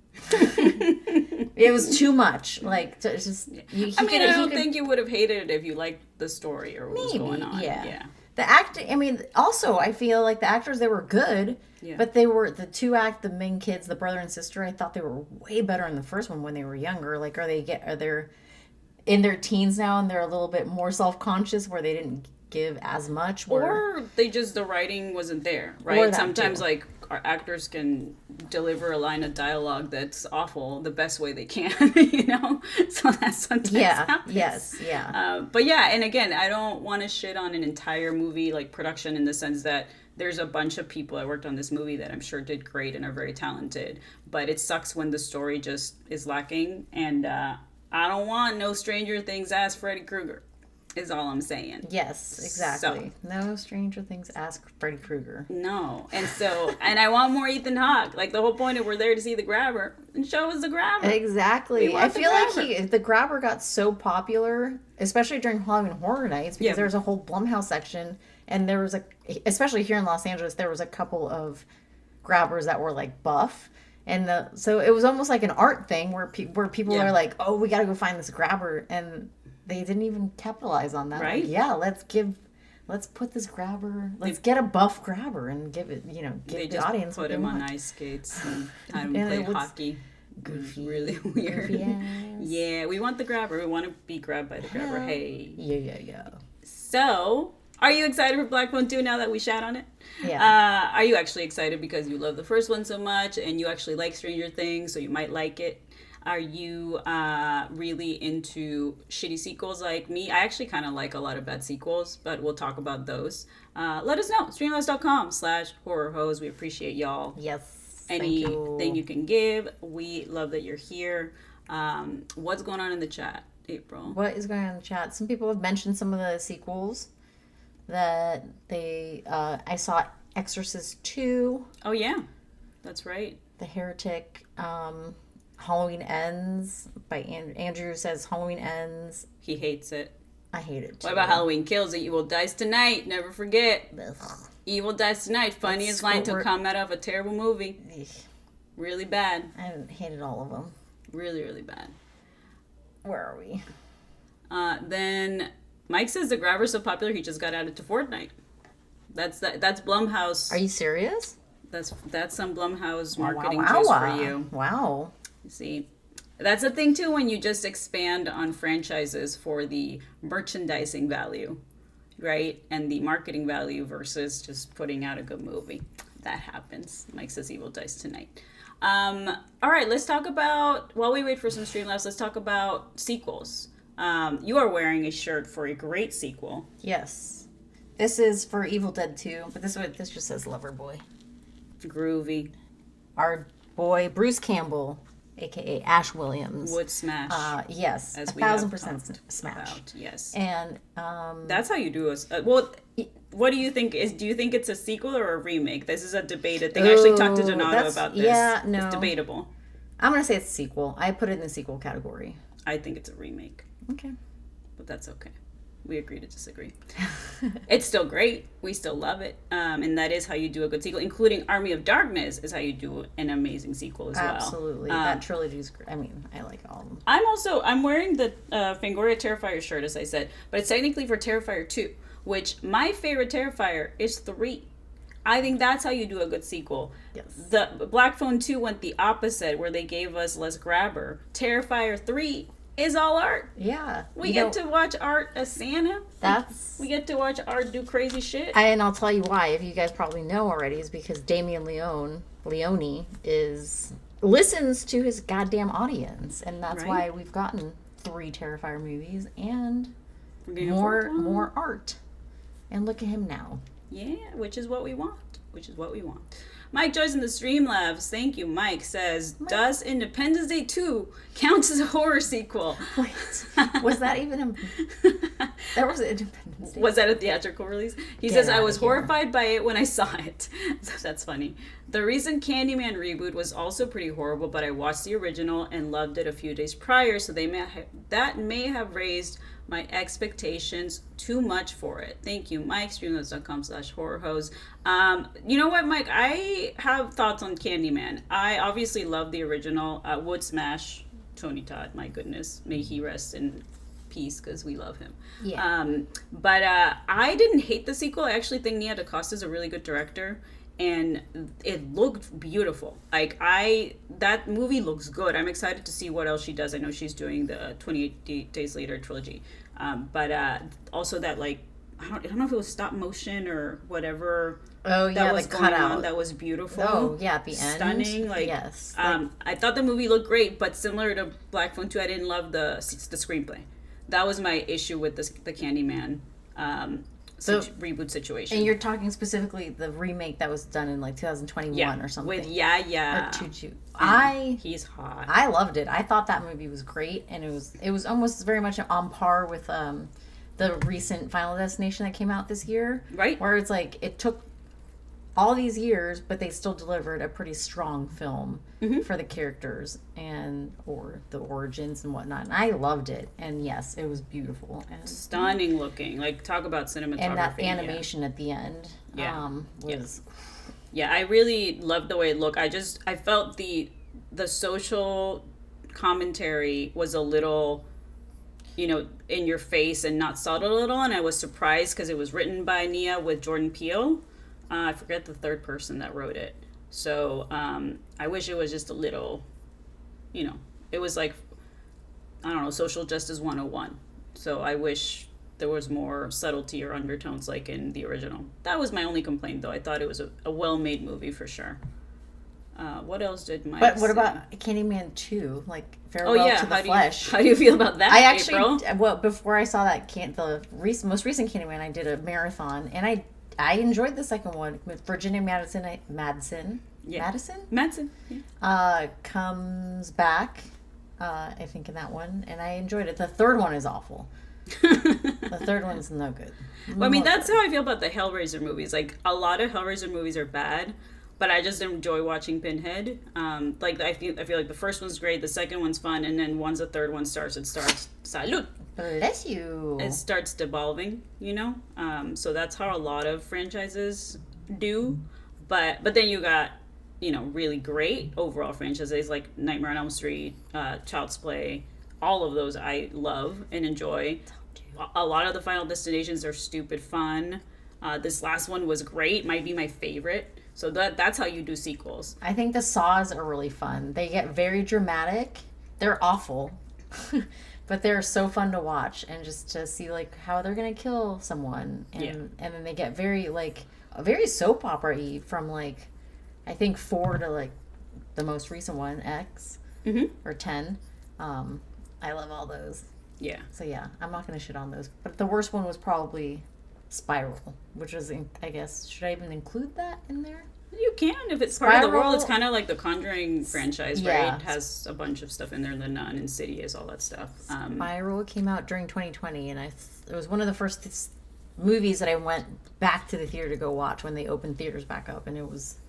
Speaker 2: It was too much. Like, it's just. I
Speaker 1: don't think you would have hated it if you liked the story or what was going on.
Speaker 2: Yeah. The acting, I mean, also, I feel like the actors, they were good,
Speaker 1: Yeah.
Speaker 2: but they were the main kids, the brother and sister, I thought they were way better in the first one when they were younger. Like, are they in their teens now and they're a little bit more self-conscious where they didn't give as much?
Speaker 1: Or the writing wasn't there,
Speaker 2: Or
Speaker 1: right?
Speaker 2: that
Speaker 1: Sometimes,
Speaker 2: too.
Speaker 1: like, our actors can deliver a line of dialogue that's awful the best way they can, So that sometimes
Speaker 2: Yeah,
Speaker 1: happens.
Speaker 2: yes, yeah.
Speaker 1: But yeah, and again, I don't want to shit on an entire movie, like, production, in the sense that there's a bunch of people that worked on this movie that I'm sure did great and are very talented. But it sucks when the story just is lacking. And I don't want no Stranger Things ass Freddy Krueger, is all I'm saying.
Speaker 2: Yes, exactly. No Stranger Things ask Freddy Krueger.
Speaker 1: No. And I want more Ethan Hawke. Like, the whole point of we're there to see the grabber, and show us the grabber.
Speaker 2: Exactly.
Speaker 1: want
Speaker 2: I
Speaker 1: the
Speaker 2: feel like
Speaker 1: grabber.
Speaker 2: the grabber got so popular, especially during Halloween Horror Nights, because
Speaker 1: Yeah.
Speaker 2: there was a whole Blumhouse section, and there was especially here in Los Angeles, there was a couple of grabbers that were like buff, and so it was almost like an art thing where people
Speaker 1: Yeah.
Speaker 2: are like, oh, we got to go find this grabber, and they didn't even capitalize on that.
Speaker 1: Right.
Speaker 2: Like, yeah, let's put this grabber, let's get a buff grabber and give it,
Speaker 1: They
Speaker 2: give the
Speaker 1: just
Speaker 2: audience
Speaker 1: put
Speaker 2: what they
Speaker 1: him on
Speaker 2: want.
Speaker 1: ice skates and had him
Speaker 2: And
Speaker 1: play
Speaker 2: it was
Speaker 1: hockey.
Speaker 2: Goofy,
Speaker 1: Really weird.
Speaker 2: goofy ass.
Speaker 1: Yeah, we want the grabber. We want to be grabbed by the grabber.
Speaker 2: Yeah.
Speaker 1: Hey.
Speaker 2: Yeah.
Speaker 1: So, are you excited for Black Phone 2 now that we shat on it?
Speaker 2: Yeah.
Speaker 1: Are you actually excited because you love the first one so much and you actually like Stranger Things, so you might like it? Are you really into shitty sequels like me? I actually kind of like a lot of bad sequels, but we'll talk about those. Let us know. Streamlabs.com/Horror Hos. We appreciate y'all.
Speaker 2: Yes.
Speaker 1: Anything you can give. We love that you're here. What's going on in the chat, April?
Speaker 2: What is going on in the chat? Some people have mentioned some of the sequels that I saw Exorcist 2,
Speaker 1: Oh, yeah. That's right.
Speaker 2: The Heretic, Halloween Ends by Andrew says Halloween Ends.
Speaker 1: He hates it.
Speaker 2: I hate it too.
Speaker 1: What about Halloween Kills? The Evil Dies Tonight. Never forget.
Speaker 2: Ugh.
Speaker 1: Evil Dies Tonight. Funniest line to come out of a terrible movie. Really bad.
Speaker 2: I hated all of them.
Speaker 1: Really, really bad.
Speaker 2: Where are we?
Speaker 1: Then Mike says the grabber's so popular he just got added to Fortnite. That's Blumhouse.
Speaker 2: Are you serious?
Speaker 1: That's some Blumhouse marketing
Speaker 2: wow,
Speaker 1: juice
Speaker 2: wow.
Speaker 1: for you.
Speaker 2: Wow.
Speaker 1: You see, that's the thing too when you just expand on franchises for the merchandising value, right, and the marketing value versus just putting out a good movie. That happens. Mike says Evil Dies Tonight. All right, let's talk about, while we wait for some Streamlabs, let's talk about sequels. You are wearing a shirt for a great sequel.
Speaker 2: Yes. This is for Evil Dead 2, but this just says Loverboy.
Speaker 1: Groovy.
Speaker 2: Our boy Bruce Campbell, aka Ash Williams.
Speaker 1: Wood smash.
Speaker 2: Yes,
Speaker 1: As we have
Speaker 2: 1,000%
Speaker 1: talked
Speaker 2: smash.
Speaker 1: about, yes.
Speaker 2: And
Speaker 1: That's how you do a... well, what do you think? Do you think it's a sequel or a remake? This is a debated thing. I actually talked to Donato about this.
Speaker 2: Yeah, no.
Speaker 1: It's debatable.
Speaker 2: I'm gonna say it's a sequel. I put it in the sequel category.
Speaker 1: I think it's a remake,
Speaker 2: Okay.
Speaker 1: but that's okay. We agree to disagree. It's still great. We still love it. And that is how you do a good sequel, including Army of Darkness is how you do an amazing sequel as well.
Speaker 2: Absolutely. That trilogy's great. I mean, I like all of them.
Speaker 1: I'm wearing the Fangoria Terrifier shirt, as I said, but it's technically for Terrifier 2, which my favorite Terrifier is 3. I think that's how you do a good sequel.
Speaker 2: Yes.
Speaker 1: The Black Phone 2 went the opposite, where they gave us less grabber. Terrifier 3 is all art.
Speaker 2: Yeah.
Speaker 1: We get to watch Art as Santa. We get to watch Art do crazy shit.
Speaker 2: And I'll tell you why, if you guys probably know already, is because Damien Leone listens to his goddamn audience. And that's why we've gotten 3 Terrifier movies and more art. And look at him now.
Speaker 1: Yeah, which is what we want. Mike joins in the Streamlabs. Thank you, Mike. Says, does Independence Day 2 count as a horror sequel?
Speaker 2: Wait, was that even that was Independence Day?
Speaker 1: Was that a theatrical release? He says, I was horrified by it when I saw it. So that's funny. The recent Candyman reboot was also pretty horrible, but I watched the original and loved it a few days prior, so that may have raised my expectations too much for it. Thank you, Mike. Streamlabs.com/horrorhose. You know what, Mike? I have thoughts on Candyman. I obviously love the original. Wood smash. Tony Todd, my goodness. May he rest in peace because we love him.
Speaker 2: Yeah.
Speaker 1: But I didn't hate the sequel. I actually think Nia DaCosta is a really good director, and it looked beautiful. Like that movie looks good. I'm excited to see what else she does. I know she's doing the 28 Days Later trilogy, but also that like I don't know if it was stop motion or whatever.
Speaker 2: Oh yeah,
Speaker 1: that was
Speaker 2: the
Speaker 1: going
Speaker 2: cutout.
Speaker 1: on. That was beautiful.
Speaker 2: Oh yeah, at the end,
Speaker 1: stunning. Like
Speaker 2: yes.
Speaker 1: I thought the movie looked great, but similar to Black Phone 2, I didn't love the screenplay. That was my issue with the Candyman reboot situation.
Speaker 2: And you're talking specifically the remake that was done in like 2021 or something.
Speaker 1: With Yeah.
Speaker 2: Or Choo-Choo.
Speaker 1: He's hot.
Speaker 2: I loved it. I thought that movie was great, and it was almost very much on par with the recent Final Destination that came out this year.
Speaker 1: Right.
Speaker 2: Where it's like it took all these years, but they still delivered a pretty strong film for the characters or the origins and whatnot. And I loved it. And yes, it was beautiful and
Speaker 1: stunning looking. Like talk about cinematography.
Speaker 2: And that animation at the end
Speaker 1: was. Yeah, I really loved the way it looked. I felt the social commentary was a little, in your face and not subtle at all. And I was surprised because it was written by Nia with Jordan Peele. I forget the third person that wrote it. So I wish it was just a little, it was like, I don't know, social justice 101. So I wish there was more subtlety or undertones like in the original. That was my only complaint, though. I thought it was a well-made movie for sure. What else did Mike
Speaker 2: But what
Speaker 1: say?
Speaker 2: about Candyman 2? Like, Farewell to the Flesh.
Speaker 1: How do you feel about that,
Speaker 2: I actually,
Speaker 1: April?
Speaker 2: before I saw that, most recent Candyman, I did a marathon, and I enjoyed the second one with Virginia Madsen.
Speaker 1: Yeah.
Speaker 2: Madsen?
Speaker 1: Yeah.
Speaker 2: Comes back, I think, in that one, and I enjoyed it. The third one is awful. The third one's no good.
Speaker 1: Well, I mean, that's how I feel about the Hellraiser movies. Like, a lot of Hellraiser movies are bad, but I just enjoy watching Pinhead. Like, I feel like the first one's great, the second one's fun, and then once the third one starts, salud.
Speaker 2: Bless you.
Speaker 1: It starts devolving, so that's how a lot of franchises do. But then you got, really great overall franchises like Nightmare on Elm Street, Child's Play. All of those I love and enjoy. A lot of the Final Destinations are stupid fun. This last one was great, might be my favorite. So that's how you do sequels.
Speaker 2: I think the Saws are really fun. They get very dramatic. They're awful. But they're so fun to watch, and just to see like how they're gonna kill someone, and then they get very soap opera-y from like I think 4 to like the most recent one, X or 10. I love all those.
Speaker 1: Yeah.
Speaker 2: So yeah, I'm not gonna shit on those. But the worst one was probably Spiral, which was I guess, should I even include that in there?
Speaker 1: You can, if it's part of the world. It's kind of like the Conjuring franchise, right? It has a bunch of stuff in there, The Nun, Insidious, all that stuff.
Speaker 2: Spiral came out during 2020, and it was one of the first movies that I went back to the theater to go watch when they opened theaters back up, and I was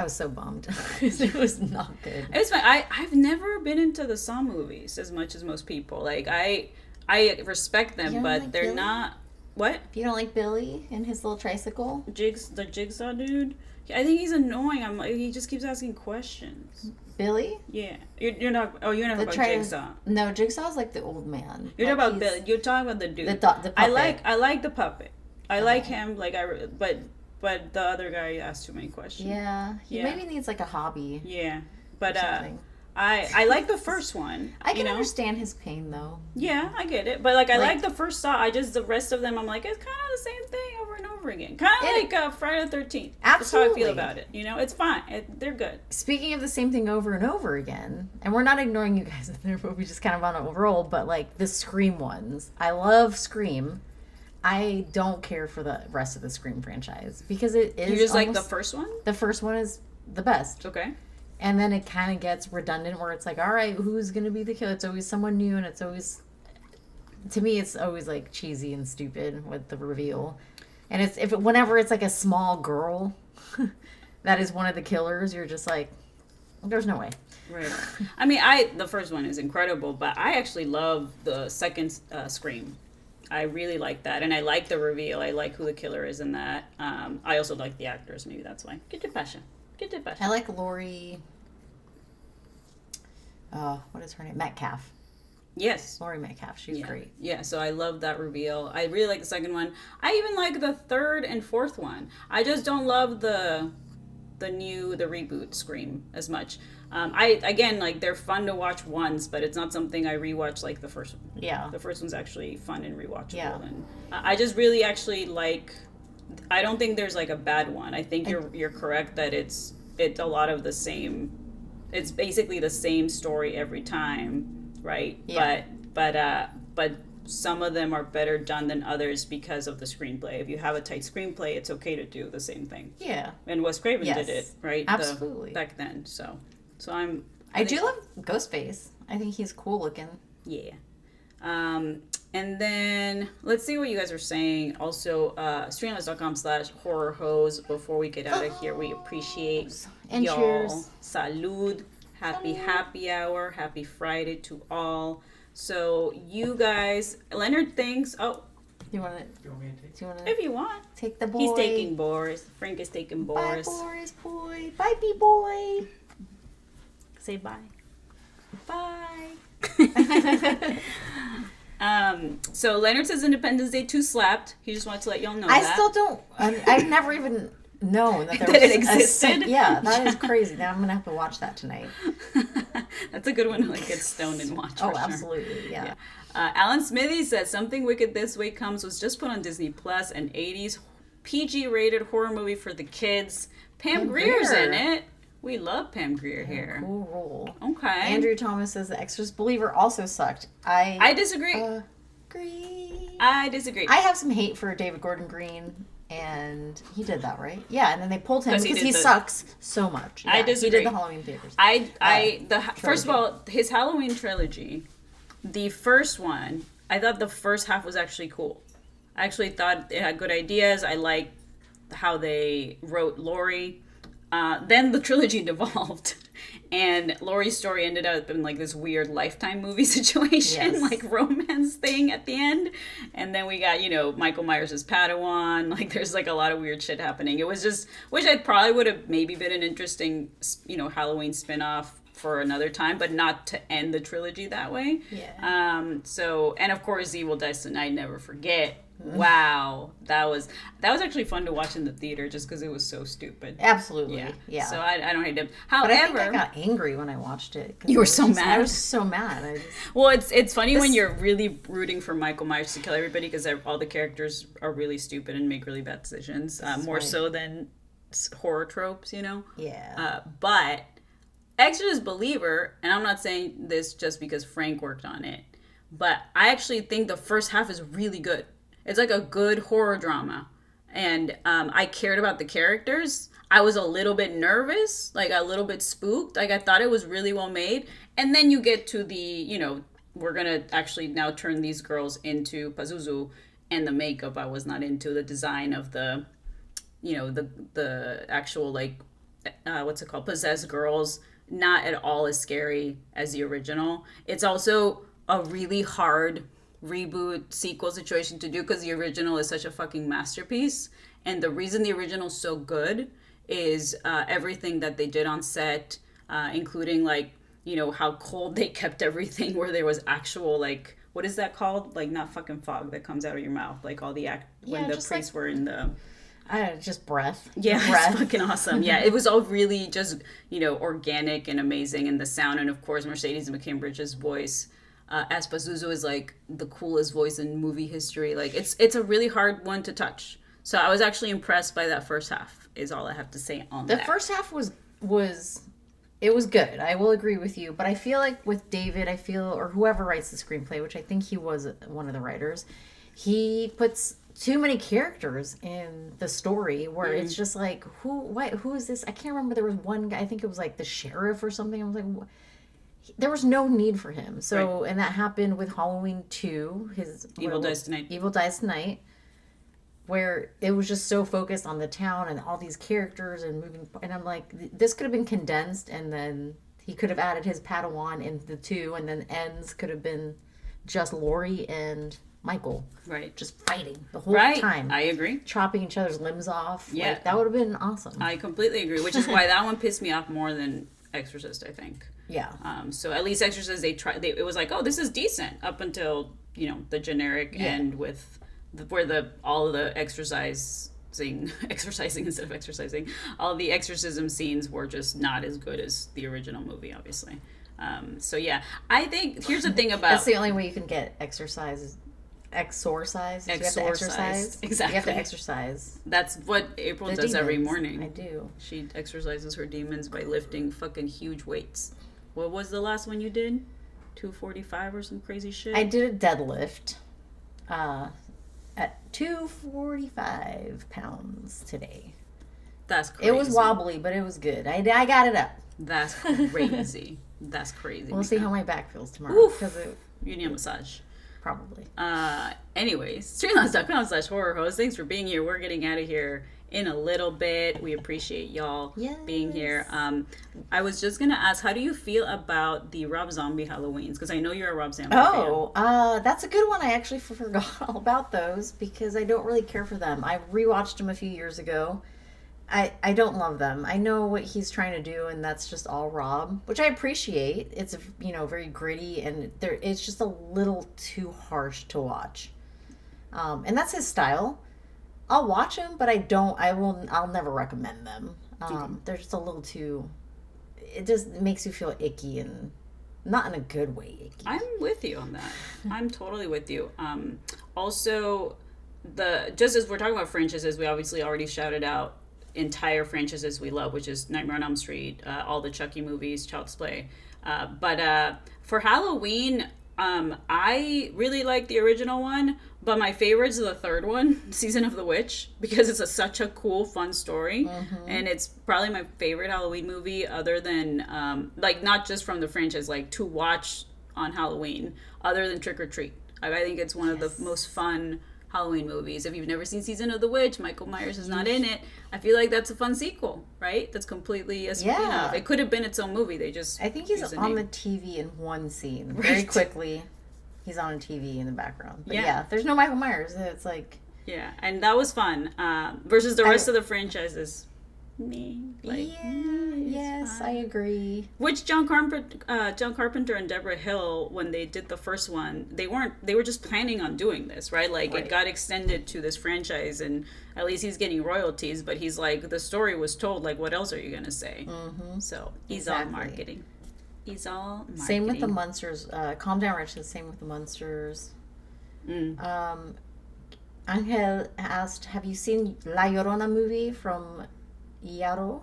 Speaker 2: so bummed. It was not good.
Speaker 1: It's fine. I've never been into the Saw movies as much as most people. Like, I respect them, but they're Billy? Not... What?
Speaker 2: You don't like Billy and his little tricycle?
Speaker 1: The Jigsaw dude? I think he's annoying. He just keeps asking questions.
Speaker 2: Billy?
Speaker 1: Yeah. You're not about Jigsaw.
Speaker 2: No, Jigsaw's like the old man.
Speaker 1: You're talking about Billy. You're talking about the dude.
Speaker 2: The puppet.
Speaker 1: I like the puppet. I like him. But the other guy asked too many questions.
Speaker 2: Yeah. He maybe needs like a hobby.
Speaker 1: Yeah. But I like the first one.
Speaker 2: I can understand his pain though.
Speaker 1: Yeah, I get it. But I like the first Saw. The rest of them I'm like, it's kind of the same thing over and over again. Kind of like Friday the 13th.
Speaker 2: Absolutely.
Speaker 1: That's how I feel about it. It's fine. They're good.
Speaker 2: Speaking of the same thing over and over again, and we're not ignoring you guys in there, but we just kind of on a roll, but like the Scream ones. I love Scream. I don't care for the rest of the Scream franchise because it is.
Speaker 1: You just like the first one?
Speaker 2: The first one is the best.
Speaker 1: Okay.
Speaker 2: And then it kind of gets redundant where it's like, all right, who's going to be the killer? It's always someone new, and it's always, to me, it's always like cheesy and stupid with the reveal. And whenever it's like a small girl that is one of the killers, you're just like, there's no way.
Speaker 1: Right. I mean, the first one is incredible, but I actually love the second Scream. I really like that, and I like the reveal. I like who the killer is in that. I also like the actors. Maybe that's why. Get your passion.
Speaker 2: I like Laurie. What is her name? Metcalf.
Speaker 1: Yes.
Speaker 2: Laurie Metcalf. She's great.
Speaker 1: Yeah, so I love that reveal. I really like the second one. I even like the third and fourth one. I just don't love the reboot Scream as much. I again, like, they're fun to watch once, but it's not something I rewatch like the first one.
Speaker 2: Yeah.
Speaker 1: The first one's actually fun and rewatchable.
Speaker 2: Yeah.
Speaker 1: And I just really actually like. I don't think there's like a bad one. I think you're correct that it's a lot of the same. It's basically the same story every time, right?
Speaker 2: Yeah.
Speaker 1: But some of them are better done than others because of the screenplay. If you have a tight screenplay, it's okay to do the same thing.
Speaker 2: Yeah.
Speaker 1: And Wes Craven did it, right?
Speaker 2: Absolutely.
Speaker 1: Back then. So
Speaker 2: I do love Ghostface. I think he's cool looking.
Speaker 1: Yeah. And then let's see what you guys are saying. Also, streamlabs.com/horror hos. Before we get out of here, we appreciate
Speaker 2: and
Speaker 1: y'all.
Speaker 2: Cheers.
Speaker 1: Salud. Happy hour. Happy Friday to all. So you guys, Leonard thinks. Oh,
Speaker 2: You want to?
Speaker 3: Do you want me to take?
Speaker 2: Do you want to
Speaker 1: if you want,
Speaker 2: take the boy?
Speaker 1: he's taking Boris. Frank is taking Boris.
Speaker 2: Bye, Boris boy. Bye, bee boy.
Speaker 1: Say bye.
Speaker 2: Bye.
Speaker 1: So Leonard says Independence Day 2 slapped. He just wanted to let y'all know
Speaker 2: I
Speaker 1: that.
Speaker 2: still don't. I've never even known that there
Speaker 1: That
Speaker 2: was
Speaker 1: it existed?
Speaker 2: Yeah, that is crazy. Now I'm gonna have to watch that tonight.
Speaker 1: That's a good one to like get stoned and watch.
Speaker 2: Oh,
Speaker 1: for sure.
Speaker 2: absolutely. Yeah.
Speaker 1: Alan Smithy says Something Wicked This Way Comes was just put on Disney Plus, an 80s PG-rated horror movie for the kids. Pam Grier's
Speaker 2: Grier.
Speaker 1: in it. We love Pam Grier here.
Speaker 2: Cool role.
Speaker 1: Okay.
Speaker 2: Andrew Thomas says The Exorcist Believer also sucked. I
Speaker 1: disagree.
Speaker 2: agree.
Speaker 1: I disagree.
Speaker 2: I have some hate for David Gordon Green, and he did that, right? Yeah, and then they pulled him
Speaker 1: 'Cause he
Speaker 2: because
Speaker 1: did
Speaker 2: he
Speaker 1: the-
Speaker 2: sucks so much.
Speaker 1: I
Speaker 2: Yeah,
Speaker 1: disagree.
Speaker 2: He did the Halloween Papers.
Speaker 1: First of all, his Halloween trilogy, the first one, I thought the first half was actually cool. I actually thought it had good ideas. I liked how they wrote Laurie. Then the trilogy devolved, and Laurie's story ended up in like this weird Lifetime movie situation,
Speaker 2: Yes.
Speaker 1: like romance thing at the end. And then we got, Michael Myers as Padawan. Like there's like a lot of weird shit happening. It was just, which I probably would have maybe been an interesting, Halloween spinoff for another time, but not to end the trilogy that way.
Speaker 2: Yeah.
Speaker 1: And of course, Evil Dies Tonight, never forget. Wow, that was actually fun to watch in the theater just because it was so stupid.
Speaker 2: Absolutely. Yeah.
Speaker 1: So I don't hate it.
Speaker 2: But I think
Speaker 1: However,
Speaker 2: I got angry when I watched it. 'Cause
Speaker 1: You were
Speaker 2: I was
Speaker 1: so mad?
Speaker 2: I was so mad.
Speaker 1: well, it's funny when you're really rooting for Michael Myers to kill everybody because all the characters are really stupid and make really bad decisions, more
Speaker 2: right.
Speaker 1: so than horror tropes,
Speaker 2: Yeah.
Speaker 1: But Exorcist Believer, and I'm not saying this just because Frank worked on it, but I actually think the first half is really good. It's like a good horror drama. And I cared about the characters. I was a little bit nervous, like a little bit spooked. Like I thought it was really well made. And then you get to the, we're going to actually now turn these girls into Pazuzu. And the makeup I was not into. The design of the, the actual like, what's it called? Possessed girls. Not at all as scary as the original. It's also a really hard reboot sequel situation to do because the original is such a fucking masterpiece, and the reason the original is so good is everything that they did on set, including like how cold they kept everything, where there was actual like, what is that called, like not fucking fog that comes out of your mouth, like all the when the priests were in the
Speaker 2: just breath.
Speaker 1: Yeah,
Speaker 2: breath.
Speaker 1: it's fucking awesome. Yeah, it was all really just, organic and amazing. And the sound, and of course, Mercedes McCambridge's voice as Pazuzu is like the coolest voice in movie history. Like, it's a really hard one to touch. So I was actually impressed by that first half, is all I have to say on that.
Speaker 2: The first half was good. I will agree with you. But I feel like with David, or whoever writes the screenplay, which I think he was one of the writers, he puts too many characters in the story where it's just like, who is this? I can't remember. There was one guy, I think it was like the sheriff or something. I was like, there was no need for him. So, right. And that happened with Halloween 2,
Speaker 1: Evil Dies
Speaker 2: Tonight, where it was just so focused on the town and all these characters and moving. And I'm like, this could have been condensed, and then he could have added his Padawan in the 2, and then ends could have been just Laurie and Michael,
Speaker 1: right,
Speaker 2: just fighting the whole time.
Speaker 1: I agree.
Speaker 2: Chopping each other's limbs off.
Speaker 1: Yeah,
Speaker 2: that would have been awesome.
Speaker 1: I completely agree. Which is why that one pissed me off more than Exorcist, I think.
Speaker 2: Yeah.
Speaker 1: So at least Exorcist, it was like, oh, this is decent up until, the generic end with where all of the exercising instead of exercising, all the exorcism scenes were just not as good as the original movie, obviously. So yeah, I think here's the thing about
Speaker 2: That's the only way you can get exorcised. You have to exercise.
Speaker 1: Exactly.
Speaker 2: You have to exercise.
Speaker 1: That's what April does
Speaker 2: demons.
Speaker 1: every morning.
Speaker 2: I do.
Speaker 1: She exercises her demons by lifting fucking huge weights. What was the last one you did? 245 or some crazy shit?
Speaker 2: I did a deadlift at 245 pounds today.
Speaker 1: That's crazy.
Speaker 2: It was wobbly, but it was good. I got it up.
Speaker 1: That's crazy. That's crazy.
Speaker 2: We'll see how my back feels tomorrow.
Speaker 1: You need a massage.
Speaker 2: Probably.
Speaker 1: Anyways, streamlabs.com/horror host. Thanks for being here. We're getting out of here in a little bit. We appreciate y'all being here. I was just gonna ask, how do you feel about the Rob Zombie Halloweens? Because I know you're a Rob Zombie fan.
Speaker 2: That's a good one. I actually forgot all about those because I don't really care for them. I rewatched them a few years ago. I don't love them. I know what he's trying to do, and that's just all Rob, which I appreciate. It's very gritty, and it's just a little too harsh to watch. And that's his style. I'll watch them, but I'll never recommend them. They're just a little too. It just makes you feel icky, and not in a good way icky.
Speaker 1: I'm with you on that. I'm totally with you. Also, just as we're talking about franchises, we obviously already shouted out entire franchises we love, which is Nightmare on Elm Street, all the Chucky movies, Child's Play. But for Halloween, I really like the original one, but my favorite is the third one, Season of the Witch, because it's such a cool, fun story. Mm-hmm. And it's probably my favorite Halloween movie other than, not just from the franchise, to watch on Halloween, other than Trick or Treat. I think it's one of the most fun Halloween movies. If you've never seen Season of the Witch, Michael Myers is not in it. I feel like that's a fun sequel, right? That's completely a spin-off. It could have been its own movie. I
Speaker 2: think he's on the TV in one scene. Right. Very quickly, he's on TV in the background. But yeah, there's no Michael Myers. It's like...
Speaker 1: Yeah, and that was fun. Versus the rest of the franchises.
Speaker 2: Yes, I agree.
Speaker 1: Which John Carpenter and Deborah Hill, when they did the first one, they were just planning on doing this, right? It got extended to this franchise, and at least he's getting royalties, but he's like, the story was told, what else are you gonna say? Mm-hmm. So he's all marketing.
Speaker 2: Same with the Munsters. Calm Down, Rich. Same with the Munsters. Angel asked, have you seen La Llorona movie from Iaro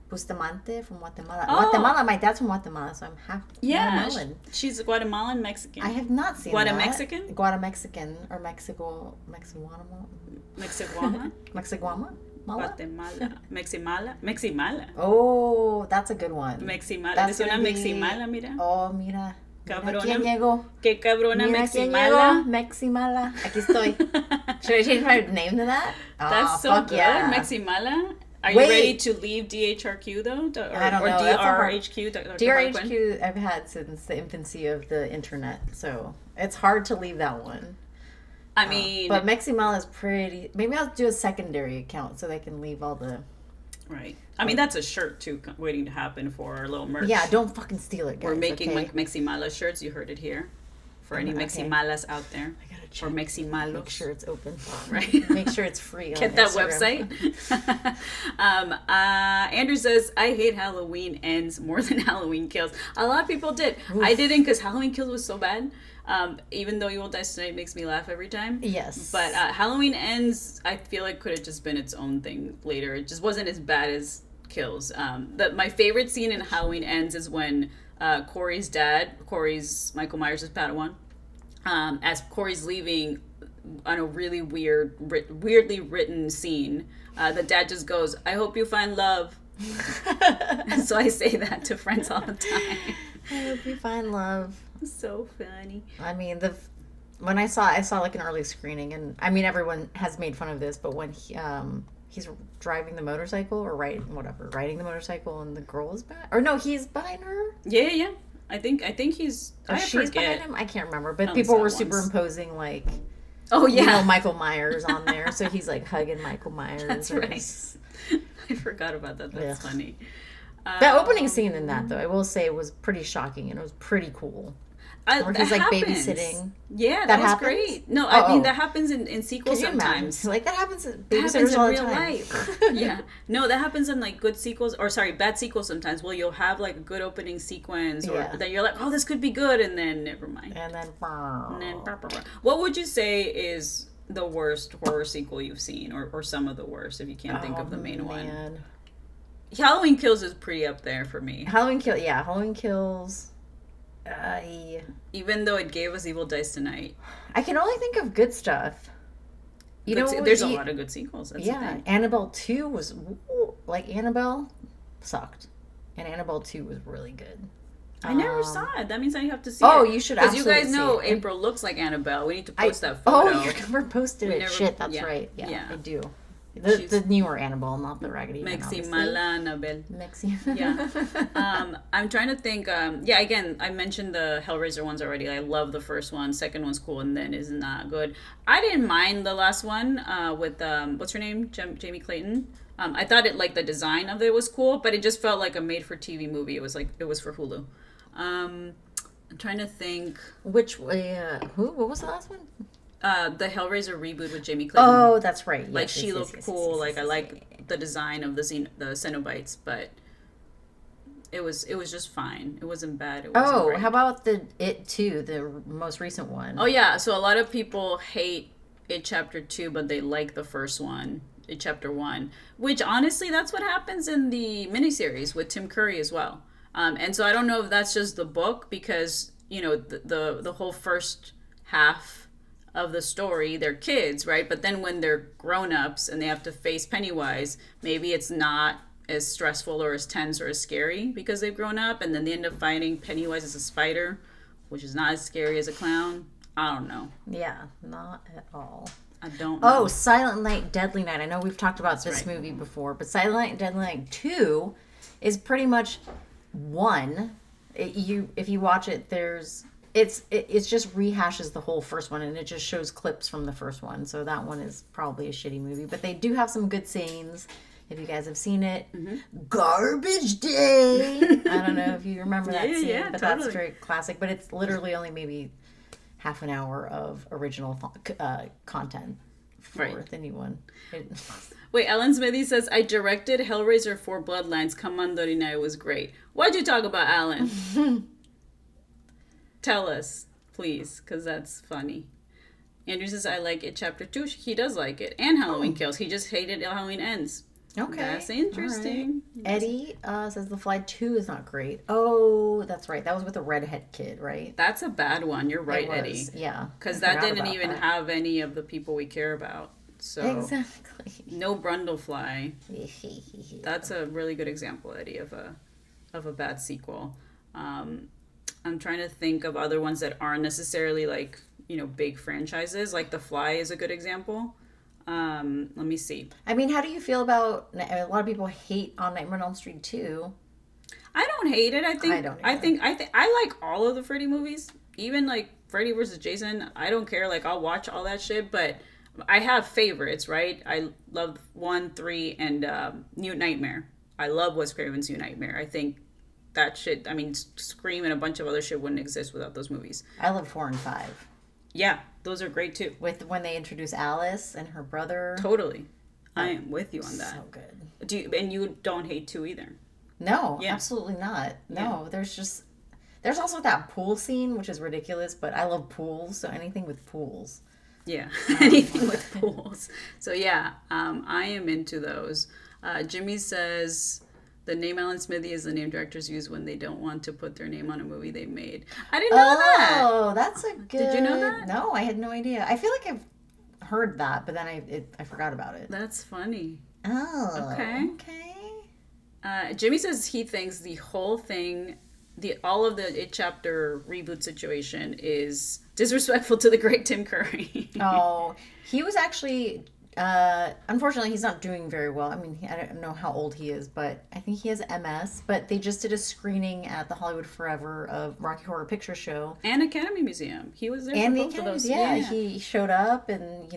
Speaker 2: Bustamante from Guatemala? Guatemala, my dad's from Guatemala, so I'm half Guatemalan.
Speaker 1: She's Guatemalan Mexican.
Speaker 2: I have not seen
Speaker 1: Guatemexican?
Speaker 2: Guatemexican or Mexiguama?
Speaker 1: Guatemala. Meximala.
Speaker 2: Oh, that's a good one.
Speaker 1: Meximala. Es una Meximala, mira.
Speaker 2: Oh, mira.
Speaker 1: Cabrona.
Speaker 2: ¿Quién llegó?
Speaker 1: Qué cabrona
Speaker 2: Meximala. Meximala. Aquí estoy. Should I change my name to that?
Speaker 1: That's so good. Yeah. Meximala. Are you ready to leave DHRQ though?
Speaker 2: I don't know.
Speaker 1: DRHQ?
Speaker 2: DRHQ I've had since the infancy of the internet, so it's hard to leave that one.
Speaker 1: I mean...
Speaker 2: but Meximala is pretty... Maybe I'll do a secondary account so they can leave all the...
Speaker 1: Right. I mean, that's a shirt too, waiting to happen for our little merch.
Speaker 2: Yeah, don't fucking steal it, guys.
Speaker 1: We're making Meximala shirts. You heard it here. For any Meximalas out there.
Speaker 2: I gotta check.
Speaker 1: Or Meximalos.
Speaker 2: Make sure it's open.
Speaker 1: Right.
Speaker 2: Make sure it's free.
Speaker 1: Get that website. Andrew says, I hate Halloween Ends more than Halloween Kills. A lot of people did. Oof. I didn't because Halloween Kills was so bad. Even though You Will Die Tonight makes me laugh every time.
Speaker 2: Yes.
Speaker 1: But Halloween Ends, I feel like could have just been its own thing later. It just wasn't as bad as Kills. My favorite scene in Halloween Ends is when Corey's dad, Michael Myers' Padawan, as Corey's leaving on a really weirdly written scene, the dad just goes, I hope you find love. So I say that to friends all the time.
Speaker 2: I hope you find love.
Speaker 1: So funny.
Speaker 2: I mean, when I saw an early screening, and I mean everyone has made fun of this, but when he's driving the motorcycle or riding the motorcycle, and the girl is behind, or no, he's behind her.
Speaker 1: Yeah. I think he's.
Speaker 2: Or she's behind him. I can't remember, but people were superimposing Michael Myers on there, so he's hugging Michael Myers.
Speaker 1: That's right. I forgot about that. That's funny.
Speaker 2: The opening scene in that, though, I will say, was pretty shocking and it was pretty cool. Where he's
Speaker 1: that
Speaker 2: like
Speaker 1: happens.
Speaker 2: babysitting.
Speaker 1: Yeah,
Speaker 2: That
Speaker 1: was
Speaker 2: happens?
Speaker 1: great. No,
Speaker 2: Oh,
Speaker 1: I mean
Speaker 2: oh.
Speaker 1: that happens in sequels
Speaker 2: Can you imagine?
Speaker 1: sometimes.
Speaker 2: Like, that happens at
Speaker 1: That happens
Speaker 2: babysitters
Speaker 1: in
Speaker 2: all the
Speaker 1: real
Speaker 2: time.
Speaker 1: life. Yeah. No, that happens in like good sequels, or sorry, bad sequels sometimes. Well, you'll have like a good opening sequence, or
Speaker 2: Yeah.
Speaker 1: that you're like, oh, this could be good, and then never mind.
Speaker 2: And then,
Speaker 1: And then, what would you say is the worst horror sequel you've seen, or some of the worst, if you can't think of the main one? Halloween Kills is pretty up there for me.
Speaker 2: Halloween Kills.
Speaker 1: Even though it gave us Evil Dies Tonight.
Speaker 2: I can only think of good stuff.
Speaker 1: There's a lot of good sequels. That's the thing.
Speaker 2: Annabelle 2 was, like, Annabelle sucked. And Annabelle 2 was really good.
Speaker 1: I never saw it. That means I have to see
Speaker 2: it.
Speaker 1: You
Speaker 2: should
Speaker 1: absolutely
Speaker 2: absolutely
Speaker 1: Because you guys know
Speaker 2: see it.
Speaker 1: April looks like Annabelle. We need to post that photo.
Speaker 2: Oh, you never posted it. Shit, that's right. Yeah, I do. The newer Annabelle, not the Raggedy Ann,
Speaker 1: Mexi Mala Annabelle. Yeah. I'm trying to think. Again, I mentioned the Hellraiser ones already. I love the first one. Second one's cool, and then is not good. I didn't mind the last one with, what's her name? Jamie Clayton. I thought the design of it was cool, but it just felt like a made-for-TV movie. It was for Hulu. I'm trying to think.
Speaker 2: Which who? What was the last one?
Speaker 1: The Hellraiser reboot with Jamie Clayton.
Speaker 2: Oh, that's right.
Speaker 1: Yes, she looked cool. I like the design of the Cenobites, but it was just fine. It wasn't bad. It wasn't great.
Speaker 2: How about It 2, the most recent one?
Speaker 1: Oh yeah, so a lot of people hate It Chapter 2, but they like the first one, It Chapter 1, which honestly, that's what happens in the miniseries with Tim Curry as well. And so I don't know if that's just the book, because the whole first half of the story, they're kids, right? But then when they're grown-ups and they have to face Pennywise, maybe it's not as stressful or as tense or as scary because they've grown up, and then they end up fighting Pennywise as a spider, which is not as scary as a clown. I don't know.
Speaker 2: Yeah, not at all.
Speaker 1: I don't know.
Speaker 2: Oh, Silent Night, Deadly Night. I know we've talked about this movie before, but Silent Night, Deadly Night 2 is pretty much one. If you watch it, it just rehashes the whole first one, and it just shows clips from the first one. So that one is probably a shitty movie, but they do have some good scenes. If you guys have seen it, Garbage Day. I don't know if you remember that scene, but totally. That's very classic. But it's literally only maybe half an hour of original content for the new one.
Speaker 1: Wait, Alan Smithy says, I directed Hellraiser 4 Bloodlines. Come on, Dorina, it was great. Why'd you talk about Alan? Tell us, please, because that's funny. Andrew says, I like It Chapter 2. He does like it. And Halloween Kills. He just hated Halloween Ends.
Speaker 2: Okay.
Speaker 1: That's interesting.
Speaker 2: Right. Eddie says The Fly 2 is not great. Oh, that's right. That was with the redhead kid, right?
Speaker 1: That's a bad one. You're right, Eddie.
Speaker 2: Yeah.
Speaker 1: Because that didn't even have any of the people we care about. So
Speaker 2: exactly.
Speaker 1: No Brundlefly. That's a really good example, Eddie, of a bad sequel. I'm trying to think of other ones that aren't necessarily big franchises. Like The Fly is a good example. Let me see.
Speaker 2: I mean, how do you feel about a lot of people hate on Nightmare on Elm Street 2?
Speaker 1: I don't hate it. I think I like all of the Freddy movies. Even like Freddy vs. Jason. I don't care. Like I'll watch all that shit, but I have favorites, right? I love 1, 3, and New Nightmare. I love Wes Craven's New Nightmare. I think that shit, Scream and a bunch of other shit wouldn't exist without those movies.
Speaker 2: I love 4 and 5.
Speaker 1: Yeah, those are great too.
Speaker 2: With when they introduce Alice and her brother.
Speaker 1: Totally. I am with you on that.
Speaker 2: So good.
Speaker 1: And you don't hate 2 either?
Speaker 2: No, absolutely not. No, there's also that pool scene, which is ridiculous, but I love pools, so anything with pools.
Speaker 1: Yeah, anything with pools. So yeah, I am into those. Jimmy says, the name Alan Smithy is the name directors use when they don't want to put their name on a movie they made. I didn't know that.
Speaker 2: Oh, that's a good...
Speaker 1: Did you know that?
Speaker 2: No, I had no idea. I feel like I've heard that, but then I forgot about it.
Speaker 1: That's funny.
Speaker 2: Oh,
Speaker 1: okay. Jimmy says he thinks the whole thing, all of the It Chapter reboot situation is disrespectful to the great Tim Curry.
Speaker 2: Oh, he was actually Unfortunately, he's not doing very well. I mean, I don't know how old he is, but I think he has MS. But they just did a screening at the Hollywood Forever of Rocky Horror Picture Show.
Speaker 1: And Academy Museum. He was there
Speaker 2: And
Speaker 1: for
Speaker 2: the
Speaker 1: both of
Speaker 2: Academy,
Speaker 1: those.
Speaker 2: yeah, he showed up, and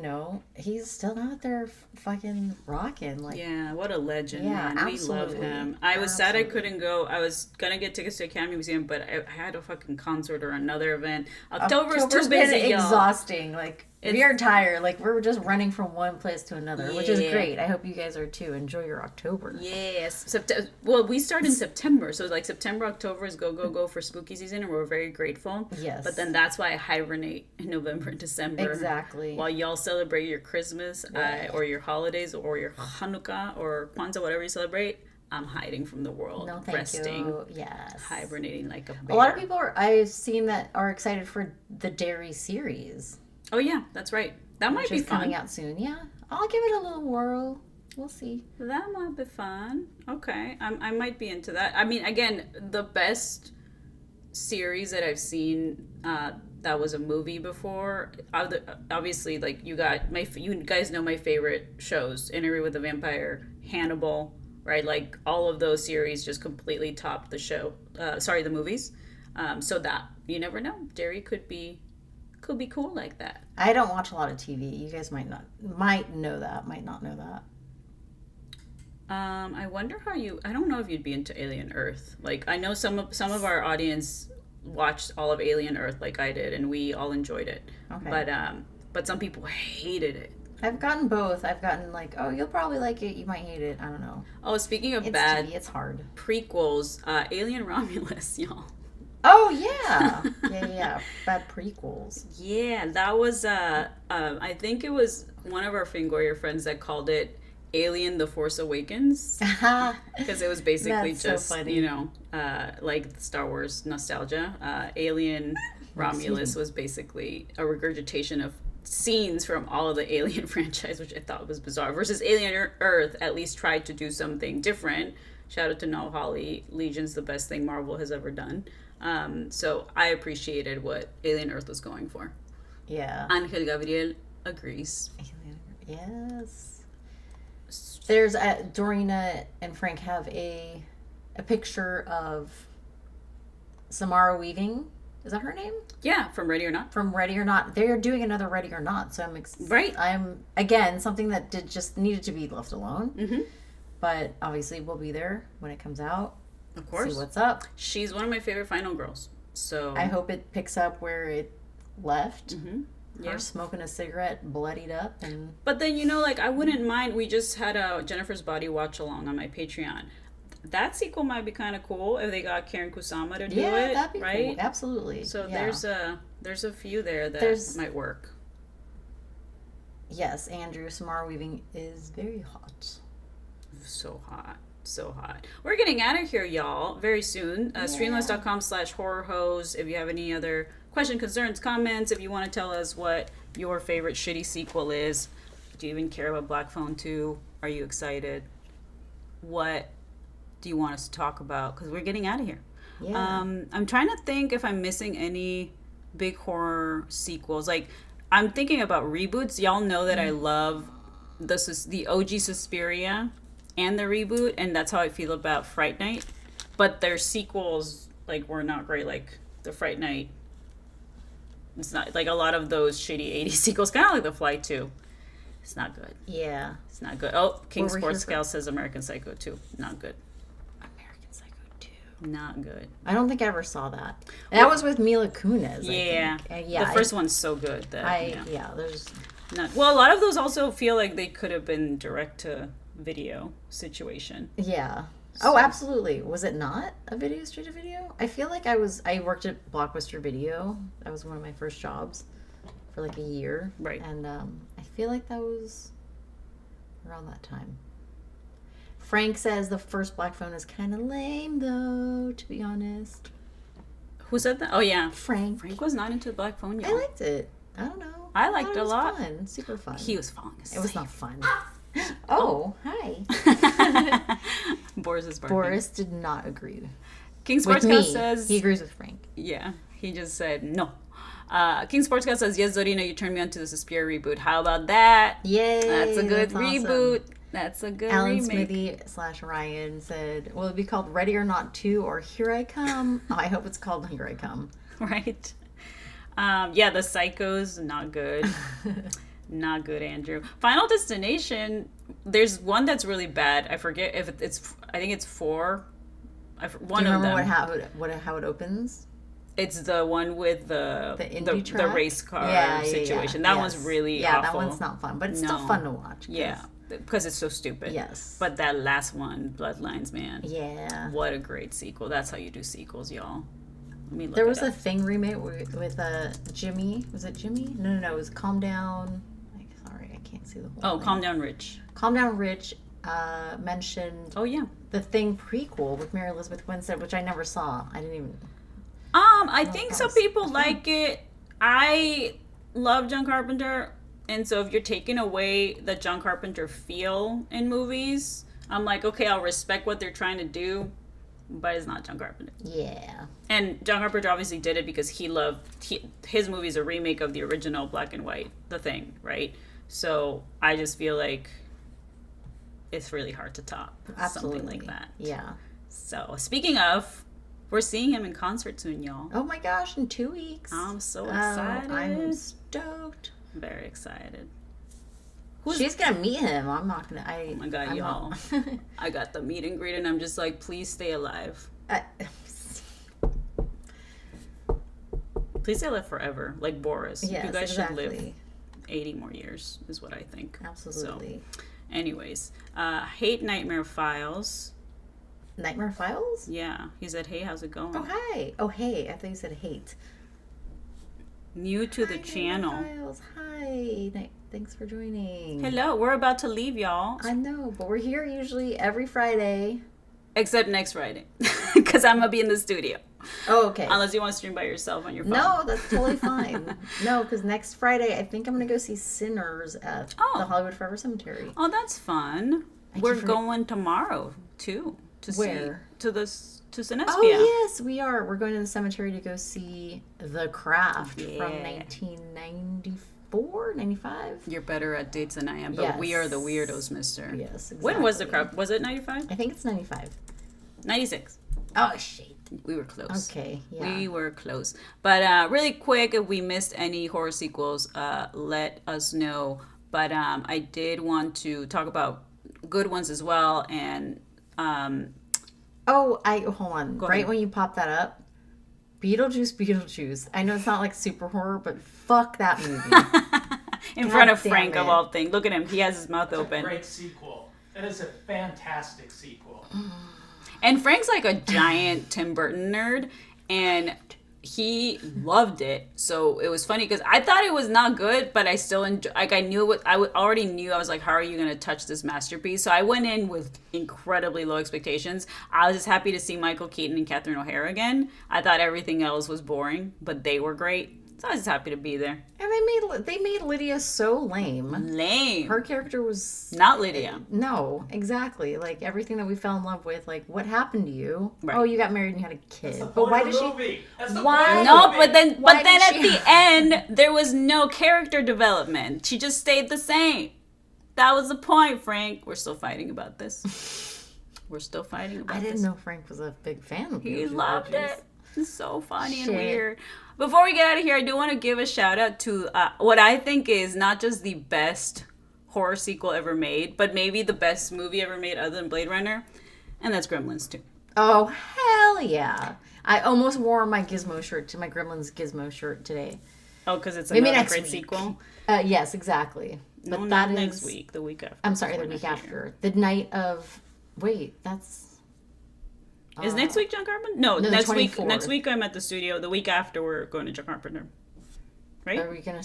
Speaker 2: he's still out there fucking rocking. Like,
Speaker 1: Yeah, what a legend,
Speaker 2: Yeah,
Speaker 1: man. We love
Speaker 2: absolutely.
Speaker 1: him. I was sad I
Speaker 2: Absolutely.
Speaker 1: couldn't go. I was gonna get tickets to Academy Museum, but I had a fucking concert or another event. October's too
Speaker 2: been
Speaker 1: busy, y'all.
Speaker 2: exhausting. Like, we
Speaker 1: It's-
Speaker 2: are tired. Like, we're just running from one place to another, which is
Speaker 1: Yeah.
Speaker 2: great. I hope you guys are too. Enjoy your October.
Speaker 1: Yes. Well, we start in September, so like September, October is go for spooky season, and we're very grateful.
Speaker 2: Yes.
Speaker 1: But then that's why I hibernate in November and December.
Speaker 2: Exactly.
Speaker 1: While y'all celebrate your Christmas, or your holidays, or your Hanukkah, or Kwanzaa, whatever you celebrate, I'm hiding from the world,
Speaker 2: No, thank
Speaker 1: resting,
Speaker 2: you. Yes.
Speaker 1: hibernating like a bear.
Speaker 2: A lot of people I've seen that are excited for the Dairy series,
Speaker 1: Oh yeah, that's right. That might
Speaker 2: which
Speaker 1: be
Speaker 2: is
Speaker 1: fun.
Speaker 2: coming out soon. Yeah, I'll give it a little whirl. We'll see.
Speaker 1: That might be fun. Okay, I might be into that. I mean, again, the best series that I've seen that was a movie before. Obviously, like you guys know my favorite shows: Interview with the Vampire, Hannibal, right? Like all of those series just completely topped the show. The movies. So that you never know. Derry could be cool like that.
Speaker 2: I don't watch a lot of TV. You guys might know that, might not know that.
Speaker 1: I wonder how I don't know if you'd be into Alien Earth. Like I know some of our audience watched all of Alien Earth like I did, and we all enjoyed it.
Speaker 2: Okay.
Speaker 1: But some people hated it.
Speaker 2: I've gotten both. I've gotten like, oh, you'll probably like it. You might hate it. I don't know.
Speaker 1: Oh, speaking of
Speaker 2: It's
Speaker 1: bad
Speaker 2: TV. It's hard.
Speaker 1: prequels, Alien Romulus, y'all.
Speaker 2: Oh yeah, yeah. Bad prequels.
Speaker 1: Yeah, that was I think it was one of our Fingoyer friends that called it Alien: The Force Awakens. Because it was basically
Speaker 2: That's so
Speaker 1: just,
Speaker 2: funny.
Speaker 1: like Star Wars nostalgia. Alien Romulus was basically a regurgitation of scenes from all of the Alien franchise, which I thought was bizarre. Versus Alien Earth at least tried to do something different. Shout out to Noel Hawley. Legion's the best thing Marvel has ever done. So I appreciated what Alien Earth was going for.
Speaker 2: Yeah.
Speaker 1: Angel Gabriel agrees.
Speaker 2: Yes. There's Dorina and Frank have a picture of Samara Weaving. Is that her name?
Speaker 1: Yeah, from Ready or Not.
Speaker 2: From Ready or Not. They're doing another Ready or Not, so
Speaker 1: Right.
Speaker 2: I'm again something that just needed to be left alone.
Speaker 1: Mm-hmm.
Speaker 2: But obviously we'll be there when it comes out.
Speaker 1: Of course.
Speaker 2: See what's up.
Speaker 1: She's one of my favorite final girls. So
Speaker 2: I hope it picks up where it left.
Speaker 1: Mm-hmm.
Speaker 2: Her
Speaker 1: Yeah.
Speaker 2: smoking a cigarette, bloodied up, and
Speaker 1: But then, like, I wouldn't mind. We just had a Jennifer's Body watch along on my Patreon. That sequel might be kind of cool if they got Karen Kusama to do
Speaker 2: yeah,
Speaker 1: it,
Speaker 2: that'd be
Speaker 1: right?
Speaker 2: cool. Absolutely.
Speaker 1: So
Speaker 2: yeah.
Speaker 1: there's a few there that might work.
Speaker 2: Yes, Andrew Samara Weaving is very hot.
Speaker 1: So hot. So hot. We're getting out of here, y'all, very soon. Streamless.com/Horror Hos. If you have any other questions, concerns, comments, if you want to tell us what your favorite shitty sequel is, do you even care about Black Phone 2? Are you excited? What do you want us to talk about? Because we're getting out of here.
Speaker 2: Yeah.
Speaker 1: I'm trying to think if I'm missing any big horror sequels. Like, I'm thinking about reboots. Y'all know that I love the OG Suspiria and the reboot, and that's how I feel about Fright Night. But their sequels, like, were not great. Like, the Fright Night, it's not, like, a lot of those shitty 80s sequels, kind of like The Fly 2. It's not good.
Speaker 2: Yeah.
Speaker 1: It's not good. Oh, King
Speaker 2: What were
Speaker 1: Sports
Speaker 2: his-
Speaker 1: Gal says American Psycho 2. Not good.
Speaker 2: American Psycho 2.
Speaker 1: Not good.
Speaker 2: I don't think I ever saw that. That was with Mila Kunis.
Speaker 1: Yeah.
Speaker 2: I think. Yeah.
Speaker 1: The first one's so good that,
Speaker 2: yeah. There's.
Speaker 1: Well, a lot of those also feel like they could have been direct to video situation.
Speaker 2: Yeah. Oh, absolutely. Was it not a video straight to video? I feel like I worked at Blockbuster Video. That was one of my first jobs for like a year.
Speaker 1: Right.
Speaker 2: And I feel like that was around that time. Frank says the first Black Phone is kind of lame, though, to be honest.
Speaker 1: Who said that? Oh, yeah.
Speaker 2: Frank.
Speaker 1: Frank was not into the Black Phone,
Speaker 2: I
Speaker 1: y'all.
Speaker 2: liked it. I don't know.
Speaker 1: I liked
Speaker 2: thought
Speaker 1: it a lot.
Speaker 2: Fun. Super fun.
Speaker 1: He was falling asleep.
Speaker 2: It was not fun. Oh, hi.
Speaker 1: Boris is barking.
Speaker 2: Boris did not agree
Speaker 1: King
Speaker 2: with
Speaker 1: Sports
Speaker 2: me.
Speaker 1: Gal says...
Speaker 2: He agrees with Frank.
Speaker 1: Yeah. He just said no. King Sports Cat says, yes, Zorina, you turned me on to the Suspiria reboot. How about that?
Speaker 2: Yay!
Speaker 1: That's a good
Speaker 2: that's
Speaker 1: reboot.
Speaker 2: Awesome.
Speaker 1: That's a good
Speaker 2: Alan
Speaker 1: remake.
Speaker 2: Smithy/Ryan said, "Will it be called Ready or Not 2 or Here I Come?" Oh, I hope it's called Here I Come.
Speaker 1: Right. Yeah, the Psychos, not good. Not good, Andrew. Final Destination, there's one that's really bad. I forget if it's, I think it's 4. One
Speaker 2: Do you
Speaker 1: of them.
Speaker 2: remember how it opens?
Speaker 1: It's the one with the
Speaker 2: track?
Speaker 1: race car
Speaker 2: Yeah,
Speaker 1: situation.
Speaker 2: yeah.
Speaker 1: That one's really
Speaker 2: Yeah,
Speaker 1: awful.
Speaker 2: that one's not fun, but it's
Speaker 1: No.
Speaker 2: still fun to watch.
Speaker 1: Yeah, because it's so stupid.
Speaker 2: Yes.
Speaker 1: But that last one, Bloodlines, man.
Speaker 2: Yeah.
Speaker 1: What a great sequel. That's how you do sequels, y'all. Let me look
Speaker 2: There
Speaker 1: it
Speaker 2: was a
Speaker 1: up.
Speaker 2: Thing remake with Jimmy. Was it Jimmy? No. It was Calm Down. Sorry, I can't see the whole
Speaker 1: Oh,
Speaker 2: thing.
Speaker 1: Calm Down Rich.
Speaker 2: Calm Down Rich mentioned
Speaker 1: Oh, yeah.
Speaker 2: the Thing prequel with Mary Elizabeth Winstead, which I never saw. I didn't even...
Speaker 1: I think some people like it. I love John Carpenter, and so if you're taking away the John Carpenter feel in movies, I'm like, okay, I'll respect what they're trying to do, but it's not John Carpenter.
Speaker 2: Yeah.
Speaker 1: And John Carpenter obviously did it because his movie is a remake of the original black and white, The Thing, right? So I just feel like it's really hard to top
Speaker 2: Absolutely.
Speaker 1: something like that.
Speaker 2: Yeah.
Speaker 1: So speaking of, we're seeing him in concert soon, y'all.
Speaker 2: Oh my gosh, in 2 weeks.
Speaker 1: I'm so excited.
Speaker 2: I'm stoked.
Speaker 1: Very excited.
Speaker 2: She's gonna meet him. I'm not gonna.
Speaker 1: Oh my God,
Speaker 2: I'm
Speaker 1: y'all.
Speaker 2: not-
Speaker 1: I got the meet and greet and I'm just like, please stay alive. Please stay alive forever. Like Boris.
Speaker 2: Yes,
Speaker 1: you guys should live
Speaker 2: exactly.
Speaker 1: 80 more years is what I think.
Speaker 2: Absolutely.
Speaker 1: So, anyways, Hate Nightmare Files.
Speaker 2: Nightmare Files?
Speaker 1: Yeah. He said, hey, how's it going?
Speaker 2: Oh, hi. Oh, hey. I thought you said hate.
Speaker 1: New to the
Speaker 2: Hi,
Speaker 1: channel.
Speaker 2: Nightmare Files. Hi. Thanks for joining.
Speaker 1: Hello. We're about to leave, y'all.
Speaker 2: I know, but we're here usually every Friday.
Speaker 1: Except next Friday. Because I'm going to be in the studio.
Speaker 2: Oh, okay.
Speaker 1: Unless you want to stream by yourself on your phone.
Speaker 2: No, that's totally fine. No, because next Friday, I think I'm going to go see Sinners at the Hollywood Forever Cemetery.
Speaker 1: Oh, that's fun. We're going tomorrow, too.
Speaker 2: Where?
Speaker 1: To Sinespia.
Speaker 2: Oh, yes, we are. We're going to the cemetery to go see The Craft from
Speaker 1: Yeah.
Speaker 2: 1994, 95?
Speaker 1: You're better at dates than I am, but we are the weirdos, mister.
Speaker 2: Yes, exactly.
Speaker 1: When was The Craft? Was it 95?
Speaker 2: I think it's 95.
Speaker 1: 96.
Speaker 2: Oh, shit.
Speaker 1: We were close.
Speaker 2: Okay, yeah.
Speaker 1: We were close. But really quick, if we missed any horror sequels, let us know. But I did want to talk about good ones as well. And
Speaker 2: hold on.
Speaker 1: Go
Speaker 2: Right
Speaker 1: ahead.
Speaker 2: when you pop that up, Beetlejuice. I know it's not like super horror, but fuck that movie.
Speaker 1: in front of
Speaker 2: damn
Speaker 1: Frank, of
Speaker 2: it.
Speaker 1: all things. Look at him. He has his mouth open.
Speaker 3: Great sequel. That is a fantastic sequel.
Speaker 1: And Frank's like a giant Tim Burton nerd, and he loved it. So it was funny because I thought it was not good, but I still like I knew what already knew. I was like, how are you gonna touch this masterpiece? So I went in with incredibly low expectations. I was just happy to see Michael Keaton and Catherine O'Hara again. I thought everything else was boring, but they were great. So I was just happy to be there.
Speaker 2: And they made Lydia so lame.
Speaker 1: Lame.
Speaker 2: Her character was
Speaker 1: Not Lydia.
Speaker 2: no, exactly. Like everything that we fell in love with. Like, what happened to you?
Speaker 1: Right.
Speaker 2: Oh, you got married and you had a kid.
Speaker 3: That's the
Speaker 2: But
Speaker 3: point
Speaker 2: why
Speaker 3: of
Speaker 2: does
Speaker 3: the
Speaker 2: she?
Speaker 3: movie. That's the
Speaker 2: Why-
Speaker 3: point of the
Speaker 1: No,
Speaker 3: movie.
Speaker 1: but then
Speaker 2: Why
Speaker 1: at
Speaker 2: did she-
Speaker 1: the end there was no character development. She just stayed the same. That was the point, Frank. We're still fighting about this. We're still fighting about
Speaker 2: I
Speaker 1: this.
Speaker 2: didn't know Frank was a big fan of
Speaker 1: He
Speaker 2: Beetlejuice.
Speaker 1: loved it. It's so funny and
Speaker 2: Shit.
Speaker 1: weird. Before we get out of here, I do want to give a shout out to what I think is not just the best horror sequel ever made, but maybe the best movie ever made other than Blade Runner, and that's Gremlins 2.
Speaker 2: Oh, hell yeah. I almost wore my Gizmo shirt to my Gremlins Gizmo shirt today.
Speaker 1: Oh, because it's
Speaker 2: Maybe
Speaker 1: another
Speaker 2: next
Speaker 1: great
Speaker 2: week.
Speaker 1: sequel.
Speaker 2: Yes, exactly. But
Speaker 1: No,
Speaker 2: that
Speaker 1: not
Speaker 2: is
Speaker 1: next week. The week after.
Speaker 2: I'm sorry, the
Speaker 1: Before
Speaker 2: week
Speaker 1: next year.
Speaker 2: after. The night of wait, that's
Speaker 1: Is next week John Carpenter? No,
Speaker 2: the
Speaker 1: next week.
Speaker 2: 24th.
Speaker 1: Next week I'm at the studio. The week after we're going to John Carpenter. Right?
Speaker 2: Are we gonna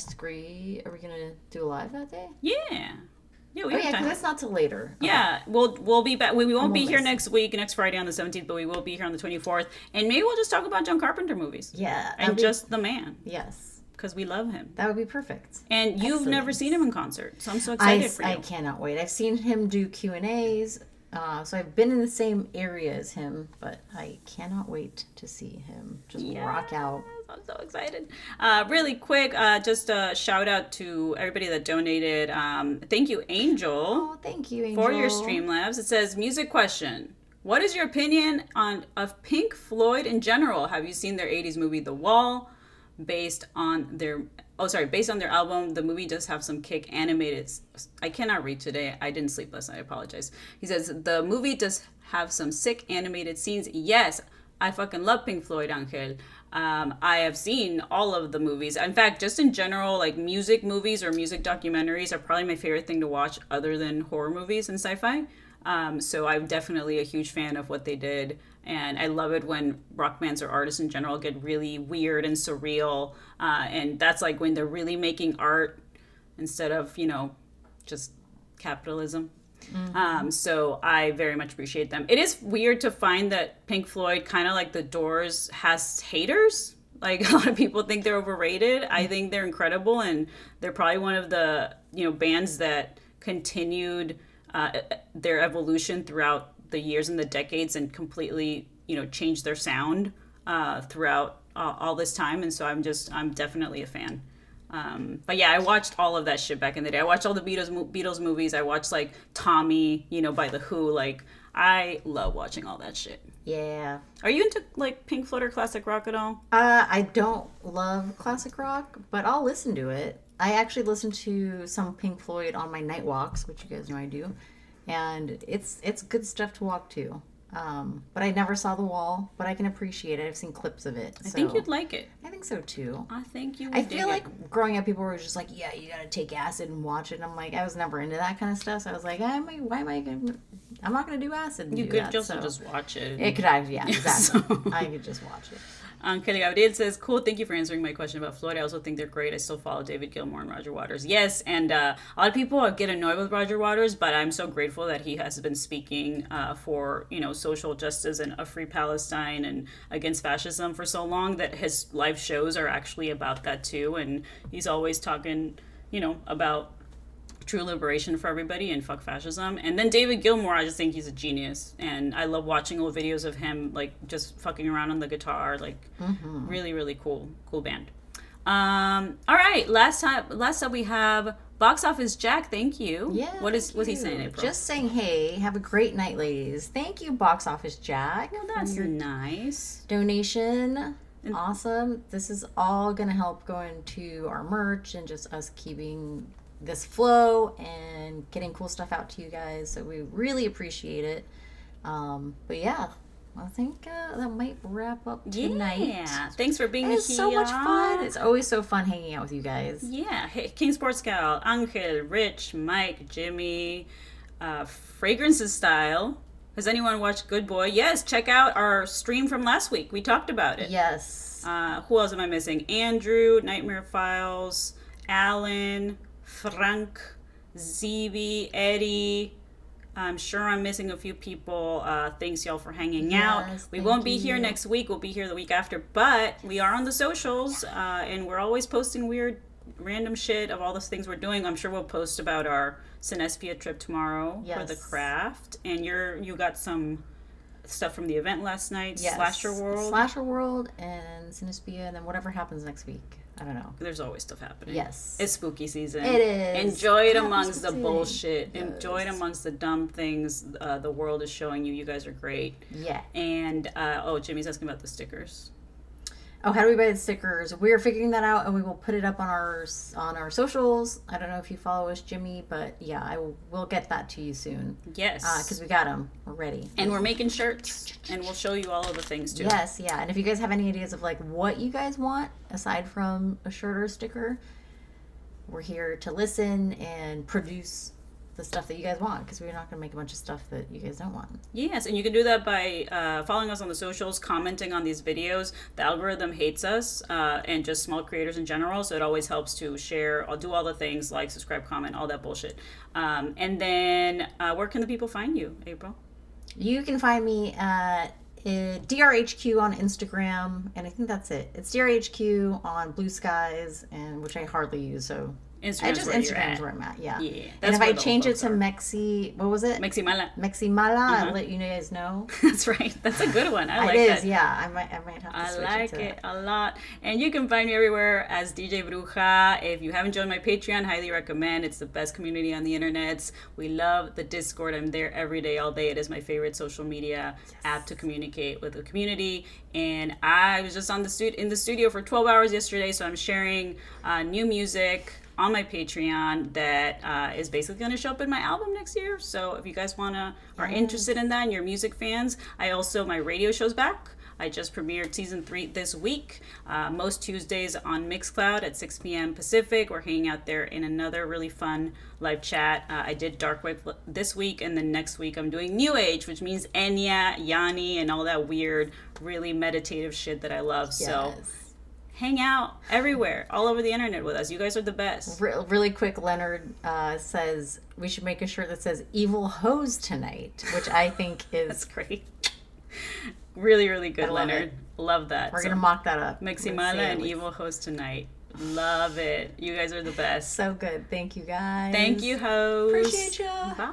Speaker 2: do a live that day?
Speaker 1: Yeah. Yeah, we
Speaker 2: Oh
Speaker 1: have
Speaker 2: yeah,
Speaker 1: time.
Speaker 2: because it's not till later. Okay.
Speaker 1: Yeah, we'll be back. We won't be here
Speaker 2: miss.
Speaker 1: next week, next Friday on the 17th, but we will be here on the 24th, and maybe we'll just talk about John Carpenter movies
Speaker 2: Yeah.
Speaker 1: and just the man
Speaker 2: yes,
Speaker 1: because we love him.
Speaker 2: that would be perfect.
Speaker 1: And you've
Speaker 2: Excellent.
Speaker 1: never seen him in concert, so I'm so
Speaker 2: I,
Speaker 1: excited for you.
Speaker 2: I cannot wait. I've seen him do Q&As, so I've been in the same area as him, but I cannot wait to see him just rock out.
Speaker 1: I'm so excited. Really quick, just a shout out to everybody that donated. Thank you, Angel.
Speaker 2: Oh, thank you, Angel.
Speaker 1: For your Streamlabs. It says, music question. What is your opinion of Pink Floyd in general? Have you seen their 80s movie, The Wall? Based on their album, the movie does have some kick animated. I cannot read today. I didn't sleep last night. I apologize. He says, the movie does have some sick animated scenes. Yes, I fucking love Pink Floyd, Angel. I have seen all of the movies. In fact, just in general, like music movies or music documentaries are probably my favorite thing to watch other than horror movies and sci-fi. So I'm definitely a huge fan of what they did. And I love it when rock bands or artists in general get really weird and surreal. And that's like when they're really making art instead of, just capitalism. Mm-hmm. So I very much appreciate them. It is weird to find that Pink Floyd, kind of like The Doors, has haters. Like, a lot of people think they're overrated. I think they're incredible, and they're probably one of the bands that continued their evolution throughout the years and the decades and completely changed their sound throughout all this time. And so I'm definitely a fan. But yeah, I watched all of that shit back in the day. I watched all the Beatles movies. I watched like Tommy, by The Who. Like, I love watching all that shit.
Speaker 2: Yeah.
Speaker 1: Are you into like Pink Floyd or classic rock at all?
Speaker 2: I don't love classic rock, but I'll listen to it. I actually listen to some Pink Floyd on my night walks, which you guys know I do, and it's good stuff to walk to. But I never saw The Wall, but I can appreciate it. I've seen clips of it.
Speaker 1: I think you'd like it.
Speaker 2: I think so too.
Speaker 1: I think you would.
Speaker 2: I feel like growing up, people were just like, yeah, you gotta take acid and watch it. And I'm like, I was never into that kind of stuff. So I was like, I'm not gonna do acid and
Speaker 1: you
Speaker 2: do
Speaker 1: could
Speaker 2: that.
Speaker 1: Just watch it.
Speaker 2: Yeah, exactly. So. I could just watch it.
Speaker 1: Kelly Gabriel says, cool, thank you for answering my question about Floyd. I also think they're great. I still follow David Gilmour and Roger Waters. Yes, and a lot of people get annoyed with Roger Waters, but I'm so grateful that he has been speaking for, social justice and a free Palestine and against fascism for so long, that his live shows are actually about that too. And he's always talking, about true liberation for everybody and fuck fascism. And then David Gilmour, I just think he's a genius, and I love watching old videos of him like just fucking around on the guitar. Like, really, really cool band. All right, last up we have Box Office Jack. Thank you.
Speaker 2: Yeah.
Speaker 1: What's he saying, April?
Speaker 2: Just saying, hey, have a great night, ladies. Thank you, Box Office Jack.
Speaker 1: Well, that's nice.
Speaker 2: Donation. Awesome. This is all gonna help go into our merch and just us keeping this flow and getting cool stuff out to you guys, so we really appreciate it. But yeah, I think that might wrap up tonight.
Speaker 1: Yeah, thanks for being here.
Speaker 2: It's so much fun. It's always so fun hanging out with you guys.
Speaker 1: Yeah. Hey, King Sports Gal, Angel, Rich, Mike, Jimmy, Fragrances Style. Has anyone watched Good Boy? Yes, check out our stream from last week. We talked about it.
Speaker 2: Yes.
Speaker 1: Who else am I missing? Andrew, Nightmare Files, Alan, Frank, ZB, Eddie. I'm sure I'm missing a few people. Thanks, y'all, for hanging out. We won't be here next week. We'll be here the week after. But we are on the socials, and we're always posting weird, random shit of all the things we're doing. I'm sure we'll post about our Cinespia trip tomorrow for the craft. And you got some stuff from the event last night, Slasher World,
Speaker 2: and Cinespia, and then whatever happens next week. I don't know.
Speaker 1: There's always stuff happening.
Speaker 2: Yes.
Speaker 1: It's spooky season.
Speaker 2: It is.
Speaker 1: Enjoy it amongst the bullshit.
Speaker 2: Yes.
Speaker 1: Enjoy it amongst the dumb things the world is showing you. You guys are great.
Speaker 2: Yeah.
Speaker 1: And, Jimmy's asking about the stickers.
Speaker 2: Oh, how do we buy the stickers? We're figuring that out, and we will put it up on our socials. I don't know if you follow us, Jimmy, but yeah, we'll get that to you soon.
Speaker 1: Yes.
Speaker 2: Because we got them. We're ready.
Speaker 1: And we're making shirts, and we'll show you all of the things, too.
Speaker 2: Yes, yeah. And if you guys have any ideas of, like, what you guys want, aside from a shirt or a sticker, we're here to listen and produce the stuff that you guys want, because we're not going to make a bunch of stuff that you guys don't want.
Speaker 1: Yes, and you can do that by following us on the socials, commenting on these videos. The algorithm hates us and just small creators in general, so it always helps to share. I'll do all the things like subscribe, comment, all that bullshit. And then where can the people find you, April?
Speaker 2: You can find me at DRHQ on Instagram, and I think that's it. It's DRHQ on Blue Skies, and which I hardly use, so
Speaker 1: Instagram's
Speaker 2: just
Speaker 1: where you're
Speaker 2: Instagram's
Speaker 1: at.
Speaker 2: where I'm at. Yeah.
Speaker 1: Yeah,
Speaker 2: And
Speaker 1: that's
Speaker 2: if
Speaker 1: where
Speaker 2: I
Speaker 1: the
Speaker 2: change it
Speaker 1: folks
Speaker 2: to
Speaker 1: are.
Speaker 2: Mexi, what was it?
Speaker 1: Meximala.
Speaker 2: Meximala, I'll let you guys know.
Speaker 1: That's right. That's a good one. I like
Speaker 2: It
Speaker 1: that.
Speaker 2: is, yeah. I might have to
Speaker 1: I
Speaker 2: switch
Speaker 1: like
Speaker 2: it to
Speaker 1: it
Speaker 2: that.
Speaker 1: a lot. And you can find me everywhere as DJ Bruja. If you haven't joined my Patreon, highly recommend. It's the best community on the internet. We love the Discord. I'm there every day, all day. It is my favorite social media app to communicate with the community. And I was just in the studio for 12 hours yesterday, so I'm sharing new music on my Patreon that is basically going to show up in my album next year. So if you guys are interested in that and you're music fans, my radio show's back. I just premiered season 3 this week. Most Tuesdays on Mixcloud at 6 p.m. Pacific. We're hanging out there in another really fun live chat. I did Dark Wave this week, and then next week I'm doing New Age, which means Enya, Yanni, and all that weird, really meditative shit that I love. So hang out everywhere, all over the internet with us. You guys are the best.
Speaker 2: Really quick, Leonard says we should make a shirt that says "Evil Hose Tonight," which I think is
Speaker 1: That's great. Really, really good,
Speaker 2: I love
Speaker 1: Leonard.
Speaker 2: it.
Speaker 1: Love that.
Speaker 2: We're gonna mock that up.
Speaker 1: Meximala and Evil Host tonight. Love it. You guys are the best.
Speaker 2: So good. Thank you, guys.
Speaker 1: Thank you, host.
Speaker 2: Appreciate you.
Speaker 1: Bye.